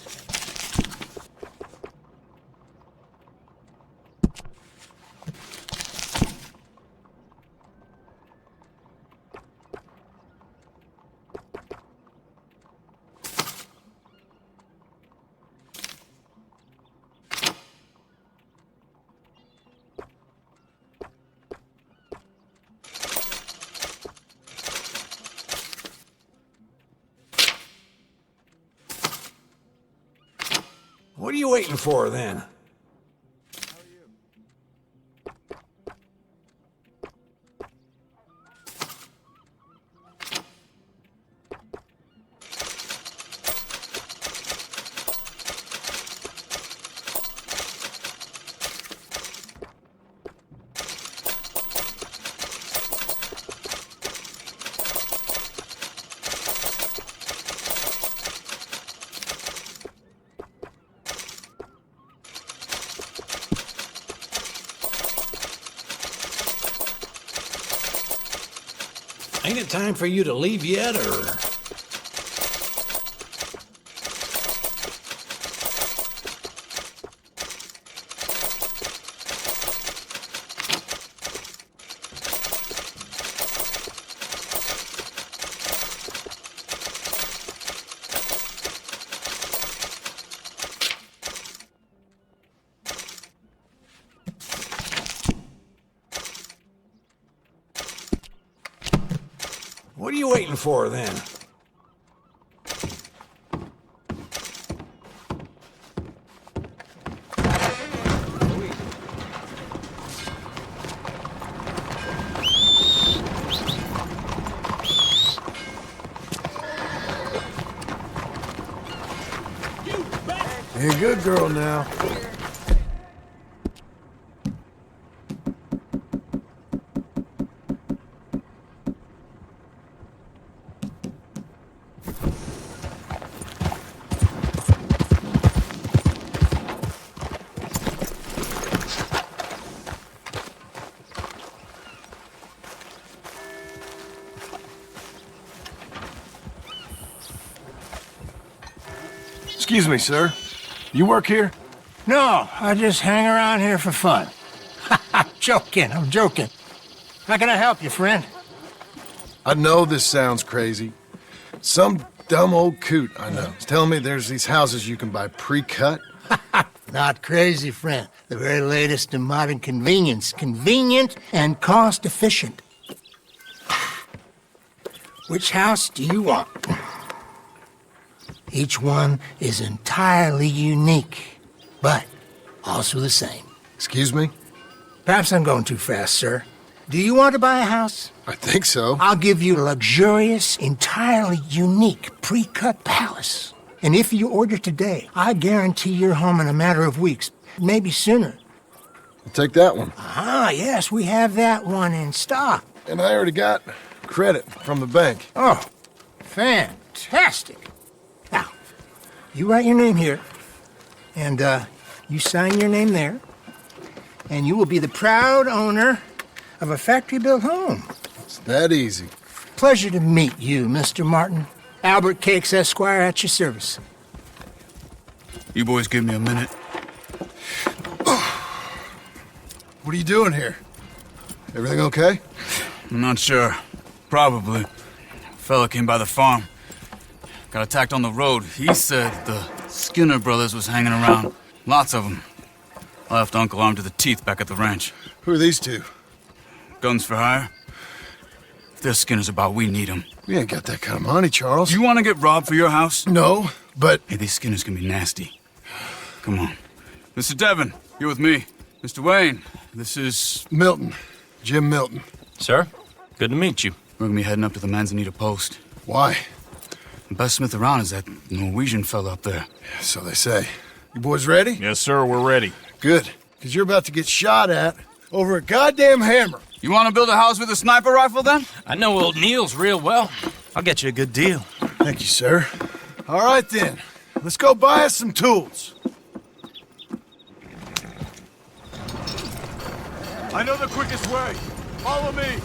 What are you waiting for, then? Ain't it time for you to leave yet, or...? What are you waiting for, then? You're a good girl now. Excuse me, sir. You work here? No, I just hang around here for fun. I'm joking. How can I help you, friend? I know this sounds crazy. Some dumb old coot I know is telling me there's these houses you can buy pre-cut. Not crazy, friend. The very latest in modern convenience. Convenient and cost-efficient. Which house do you want? Each one is entirely unique, but also the same. Excuse me? Perhaps I'm going too fast, sir. Do you want to buy a house? I think so. I'll give you a luxurious, entirely unique pre-cut palace. And if you order today, I guarantee you're home in a matter of weeks, maybe sooner. I'll take that one. Ah, yes, we have that one in stock. And I already got credit from the bank. Oh, fantastic. Now, you write your name here, and you sign your name there, and you will be the proud owner of a factory-built home. It's that easy. Pleasure to meet you, Mr. Martin. Albert Cakes, Esquire, at your service. You boys give me a minute. What are you doing here? Everything okay? I'm not sure. Probably. A fella came by the farm. Got attacked on the road. He said the Skinner brothers was hanging around. Lots of them. I left Uncle armed to the teeth back at the ranch. Who are these two? Guns for hire. If there's Skinners about, we need them. We ain't got that kind of money, Charles. You want to get robbed for your house? No, but... Hey, these Skinners can be nasty. Come on. Mr. Devon, you're with me. Mr. Wayne, this is... Milton. Jim Milton. Sir, good to meet you. We're gonna be heading up to the Manzanita post. Why? The best smith around is that Norwegian fella up there. Yeah, so they say. You boys ready? Yes, sir, we're ready. Good, because you're about to get shot at over a goddamn hammer. You want to build a house with a sniper rifle, then? I know old Niels real well. I'll get you a good deal. Thank you, sir. All right, then. Let's go buy us some tools. I know the quickest way. Follow me.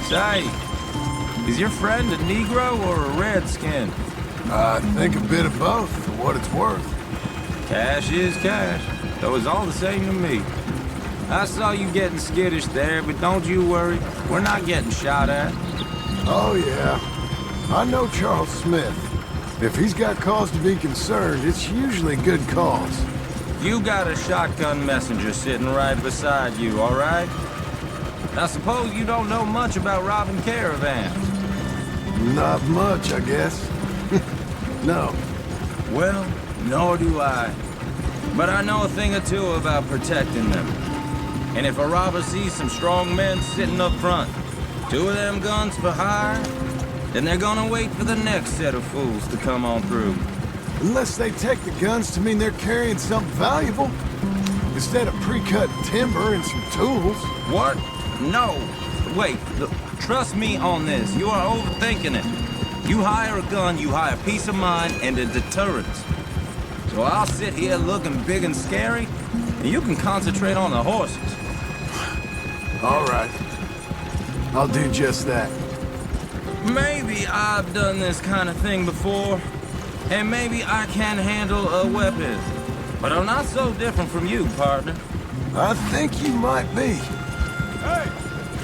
Say, is your friend a Negro or a Redskin? I think a bit of both, for what it's worth. Cash is cash, though it's all the same to me. I saw you getting skittish there, but don't you worry. We're not getting shot at. Oh, yeah. I know Charles Smith. If he's got cause to be concerned, it's usually good cause. You got a shotgun messenger sitting right beside you, all right? I suppose you don't know much about robbing caravans. Not much, I guess. No. Well, nor do I. But I know a thing or two about protecting them. And if a robber sees some strong men sitting up front, 2 of them guns for hire, then they're gonna wait for the next set of fools to come on through. Unless they take the guns to mean they're carrying something valuable. Instead of pre-cut timber and some tools. What? No. Wait, look, trust me on this. You are overthinking it. You hire a gun, you hire peace of mind and a deterrence. So I'll sit here looking big and scary, and you can concentrate on the horses. All right. I'll do just that. Maybe I've done this kind of thing before, and maybe I can handle a weapon. But I'm not so different from you, partner. I think you might be. Hey!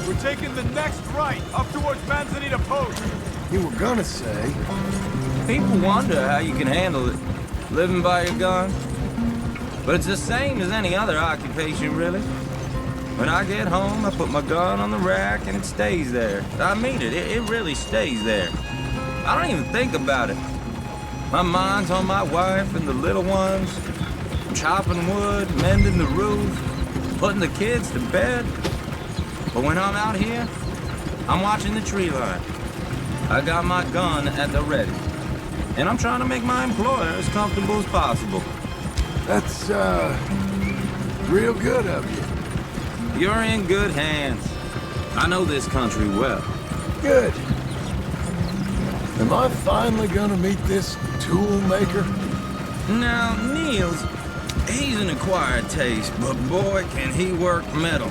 We're taking the next right, up towards Manzanita Post. You were gonna say. People wonder how you can handle it, living by your gun. But it's the same as any other occupation, really. When I get home, I put my gun on the rack and it stays there. I mean it really stays there. I don't even think about it. My mind's on my wife and the little ones, chopping wood, mending the roof, putting the kids to bed. But when I'm out here, I'm watching the tree line. I got my gun at the ready. And I'm trying to make my employer as comfortable as possible. That's, real good of you. You're in good hands. I know this country well. Good. Am I finally gonna meet this tool maker? Now, Niels, he's an acquired taste, but boy, can he work metal.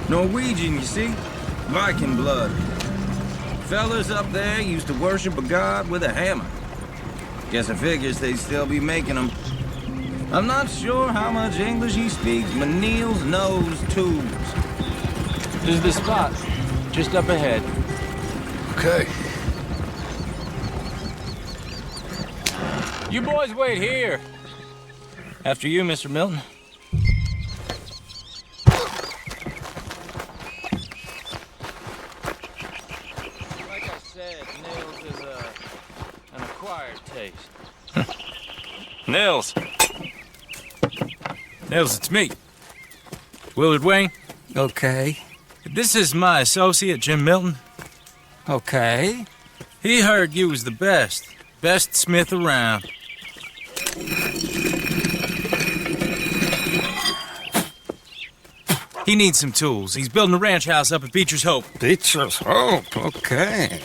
Norwegian, you see? Viking blood. Fellas up there used to worship a god with a hammer. Guess I figures they'd still be making them. I'm not sure how much English he speaks, but Niels knows tools. This is the spot, just up ahead. Okay. You boys wait here. After you, Mr. Milton. Like I said, Nils is an acquired taste. Nils. Nils, it's me. Willard Wayne. Okay. This is my associate, Jim Milton. Okay. He heard you was the best smith around. He needs some tools. He's building a ranch house up at Beecher's Hope. Beecher's Hope, okay.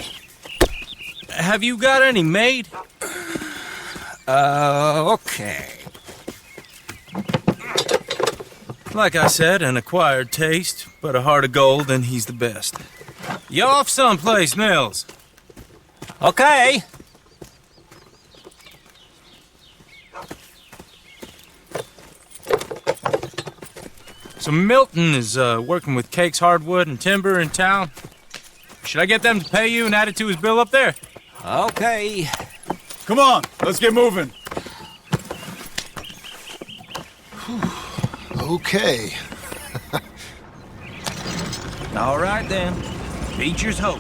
Have you got any made? Okay. Like I said, an acquired taste, but a heart of gold, and he's the best. You off someplace, Nils? Okay. So Milton is working with Cake's Hardwood and Timber in town. Should I get them to pay you and add it to his bill up there? Okay. Come on, let's get moving. Okay. All right, then. Features hope.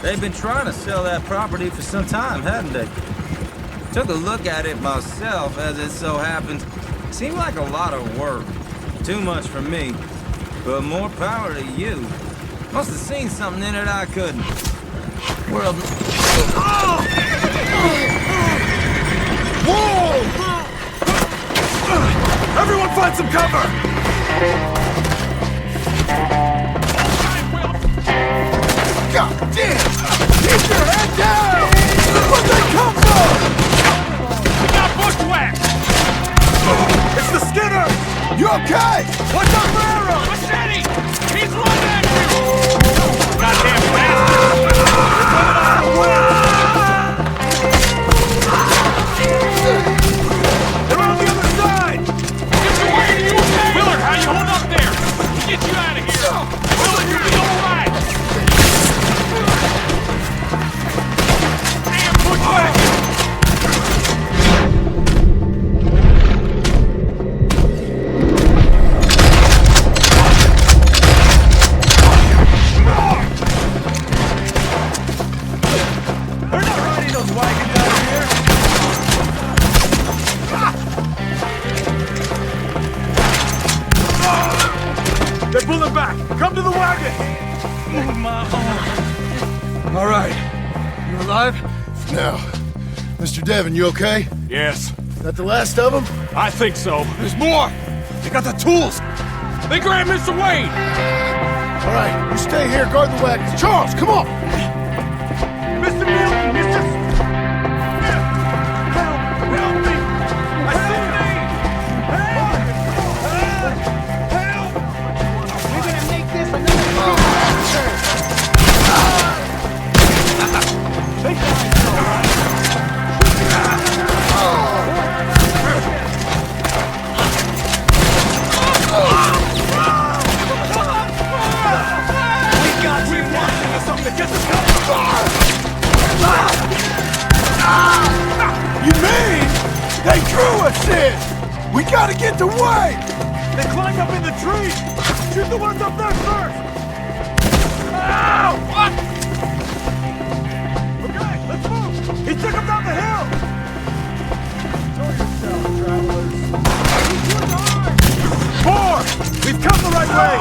They've been trying to sell that property for some time, haven't they? Took a look at it myself, as it so happens. Seemed like a lot of work. Too much for me. But more power to you. Must have seen something in it I couldn't. World... Whoa! Everyone find some cover! God damn! Keep your head down! Where'd they come from? We got bushwhacked! It's the Skinner! You okay? What's up for arrow? Machete! He's running at you! Goddamn bastard! They're on the other side! Get away! You okay? Willard, how you hold up there? We'll get you out of here! Willard, you'll be alright! Damn bushwhack! They're pulling back! Come to the wagon! Move my arm. All right. You alive? Now, Mr. Devon, you okay? Yes. Is that the last of them? I think so. There's more! They got the tools! They grabbed Mr. Wayne! All right, you stay here, guard the wagons. Charles, come on! Mr. Milton! Mr. Smith! Help! Help me! I see me! Help! Help! We're gonna make this another... They died so right. We got you watching us up to get the You mean they drew us in? We gotta get to Wayne! They climbed up in the trees! Shoot the ones up there first! Ow! What? Okay, let's move! He took them down the hill! Show yourself, travelers! More! We've come the right way!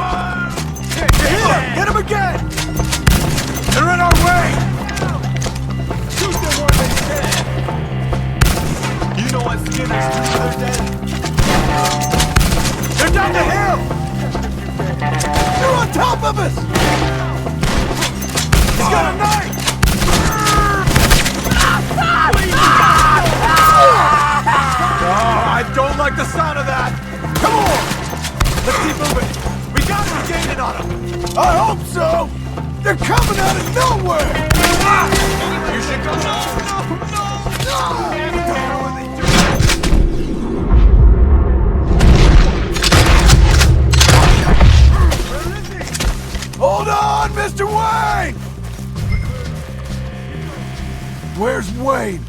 You hear him? Hit him again! They're in our way! Shoot them where they stand! You know what Skinner's do to their dead? They're down the hill! They're on top of us! He's got a knife! Oh, I don't like the sound of that! Come on! Let's keep moving! We gotta be gaining on them! I hope so! They're coming out of nowhere! You should go. No! Hold on, Mr. Wayne! Where's Wayne?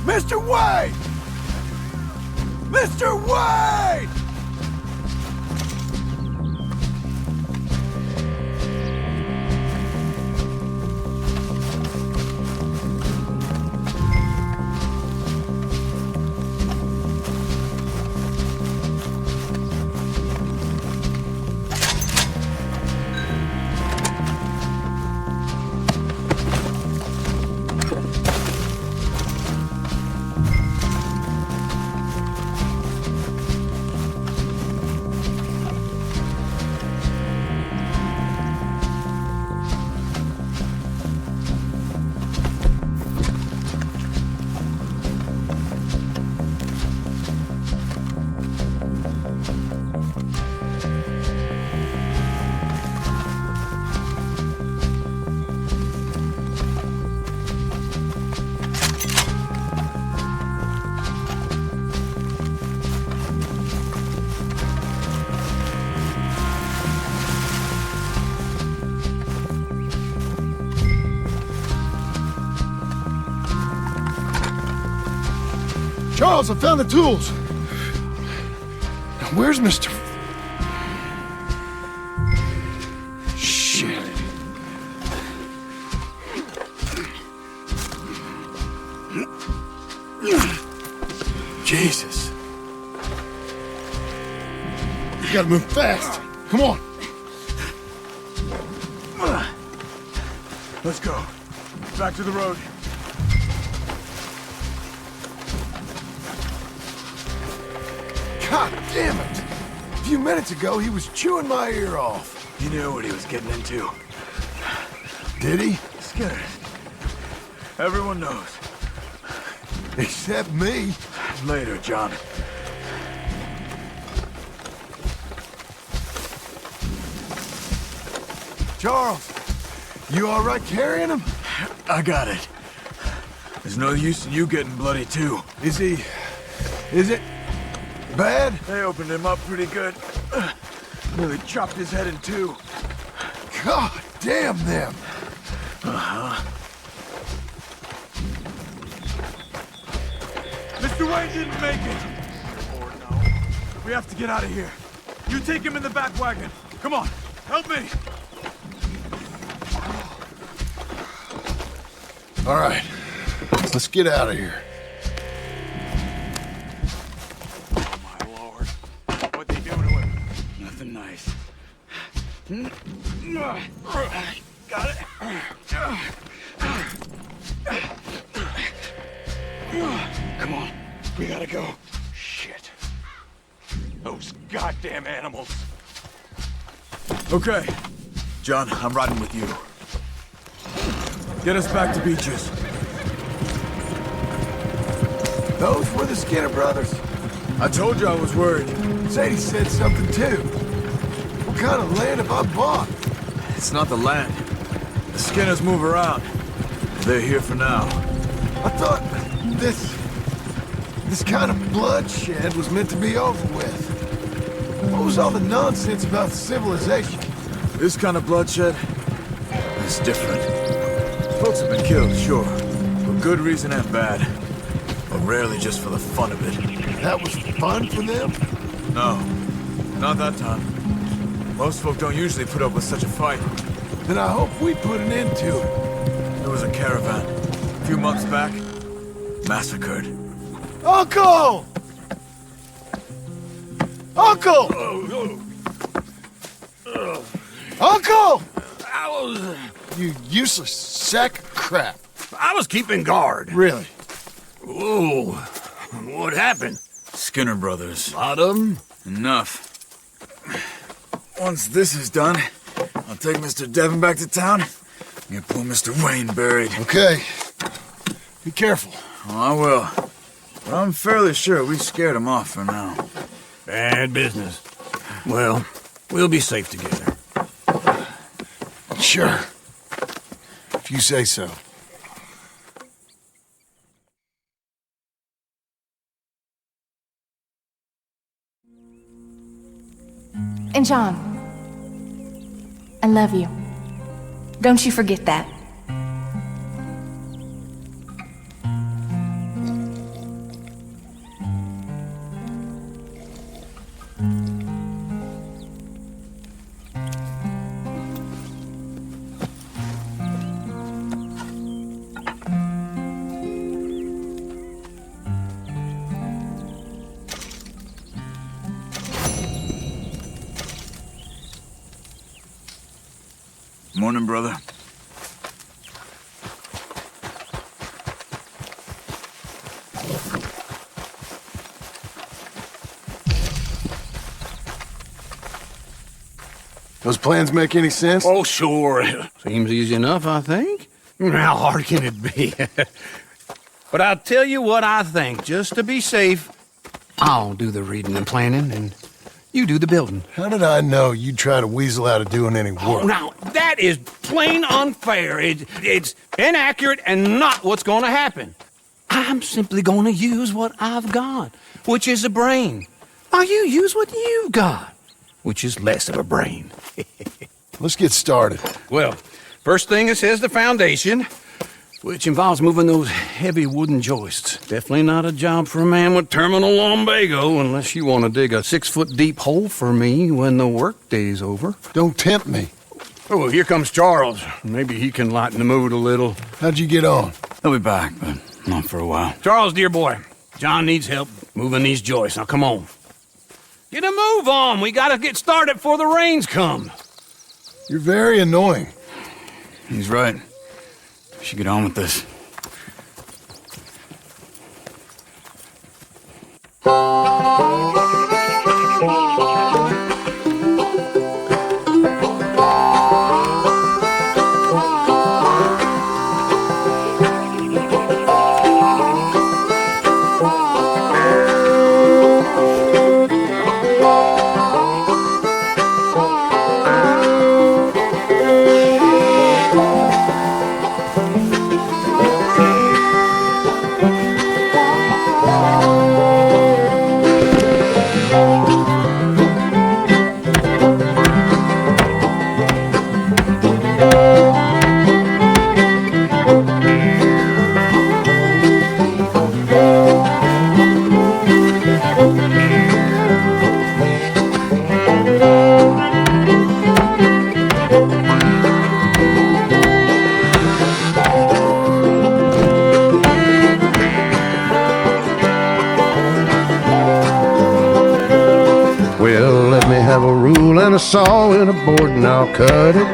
Mr. Wayne! Mr. Wayne! Charles, I found the tools. Now, where's Mr. Shit. Jesus. You gotta move fast. Come on. Let's go. Back to the road. God damn it! A few minutes ago, he was chewing my ear off. He knew what he was getting into. Did he? Skinner. Everyone knows. Except me. Later, John. Charles, you all right carrying him? I got it. There's no use in you getting bloody, too. Is it bad? They opened him up pretty good. Nearly chopped his head in two. God damn them. Uh-huh. Mr. Wayne didn't make it. Lord, no. We have to get out of here. You take him in the back wagon. Come on, help me. All right, let's get out of here. Oh, my Lord. What'd they do to him? Nothing nice. Got it. Come on, we gotta go. Shit. Those goddamn animals. Okay. John, I'm riding with you. Get us back to Beaches. Those were the Skinner brothers. I told you I was worried. Sadie said something too. What kind of land have I bought? It's not the land. The Skinners move around. They're here for now. I thought this kind of bloodshed was meant to be over with. What was all the nonsense about civilization? This kind of bloodshed is different. Folks have been killed, sure, for good reason and bad, but rarely just for the fun of it. That was fun for them? No, not that time. Most folk don't usually put up with such a fight. Then I hope we put an end to it. There was a caravan, a few months back, massacred. Uncle! Uncle! Uncle! You useless sack of crap. I was keeping guard. Really? Ooh, what happened? Skinner brothers. Lot of them? Enough. Once this is done, I'll take Mr. Devon back to town and get poor Mr. Wayne buried. Okay. Be careful. Oh, I will. But I'm fairly sure we scared him off for now. Bad business. Well, we'll be safe together. Sure. If you say so. And John, I love you. Don't you forget that. Morning, brother. Those plans make any sense? Oh, sure. Seems easy enough, I think. How hard can it be? But I'll tell you what I think. Just to be safe, I'll do the reading and planning, and you do the building. How did I know you'd try to weasel out of doing any work? Oh, now, that is plain unfair. It's inaccurate and not what's going to happen. I'm simply going to use what I've got, which is a brain. Now you use what you've got, which is less of a brain. Let's get started. Well, first thing it says the foundation. which involves moving those heavy wooden joists. Definitely not a job for a man with terminal lumbago, unless you want to dig a 6-foot deep hole for me when the workday's over. Don't tempt me. Oh, here comes Charles. Maybe he can lighten the mood a little. How'd you get on? He'll be back, but not for a while. Charles, dear boy, John needs help moving these joists. Now, come on. Get a move on. We gotta get started before the rains come. You're very annoying. He's right. We should get on with this. And a saw and a board and I'll cut it.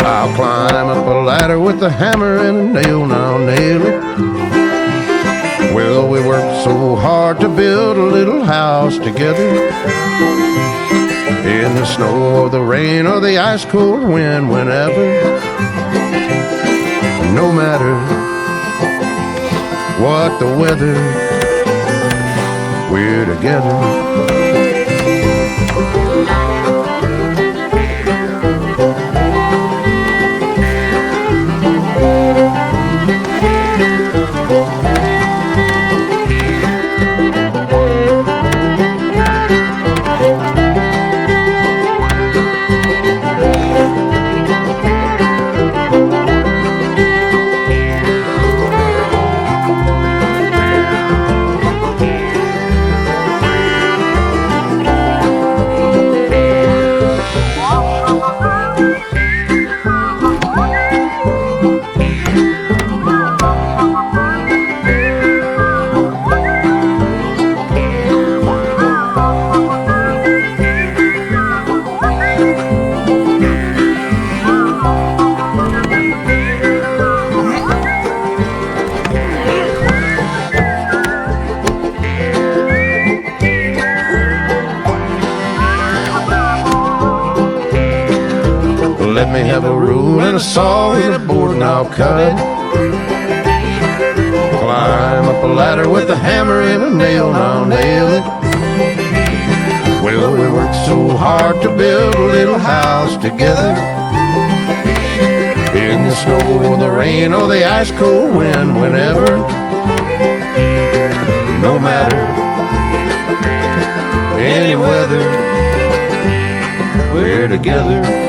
I'll climb up a ladder with a hammer and a nail and I'll nail it. Well, we worked so hard to build a little house together. In the snow or the rain or the ice cold wind, whenever. No matter what the weather, we're together. Let me have a rule and a saw and a board and I'll cut it. Climb up a ladder with a hammer and a nail and I'll nail it. Well, we worked so hard to build a little house together. In the snow or the rain or the ice cold wind, whenever. No matter any weather, we're together.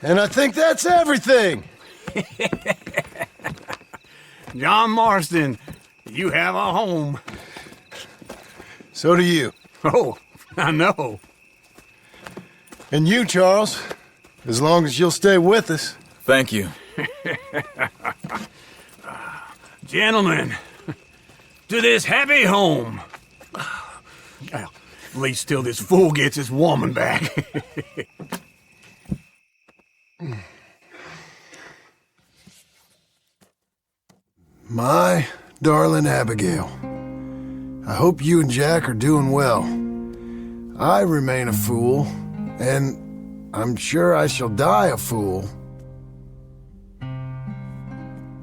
And I think that's everything. John Marston, you have a home. So do you. Oh, I know. And you, Charles, as long as you'll stay with us. Thank you. Gentlemen, to this happy home. Well, at least till this fool gets his woman back. My darling Abigail, I hope you and Jack are doing well. I remain a fool, and I'm sure I shall die a fool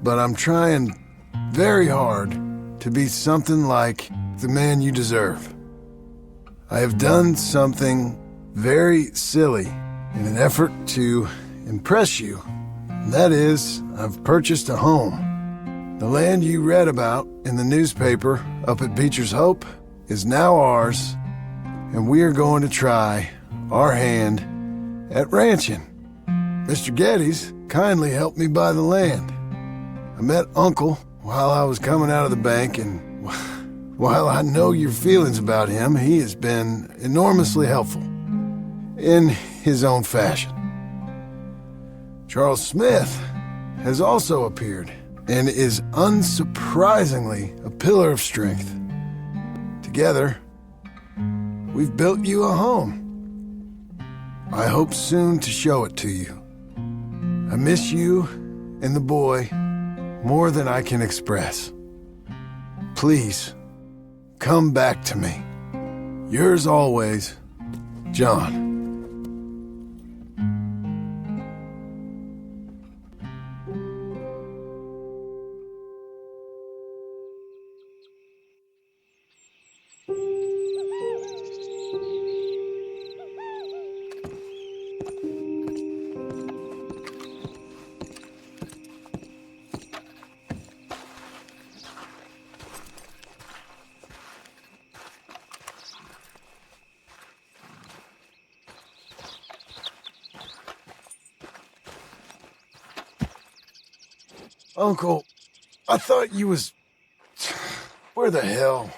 but I'm trying very hard to be something like the man you deserve. I have done something very silly in an effort to impress you. And that is, I've purchased a home. The land you read about in the newspaper up at Beecher's Hope is now ours, and we are going to try our hand at ranching. Mr. Geddes kindly helped me buy the land. I met Uncle while I was coming out of the bank, and while I know your feelings about him, he has been enormously helpful in his own fashion. Charles Smith has also appeared and is unsurprisingly a pillar of strength. Together, we've built you a home. I hope soon to show it to you. I miss you and the boy more than I can express. Please, come back to me. Yours always, John. Uncle, I thought you was... Where the hell?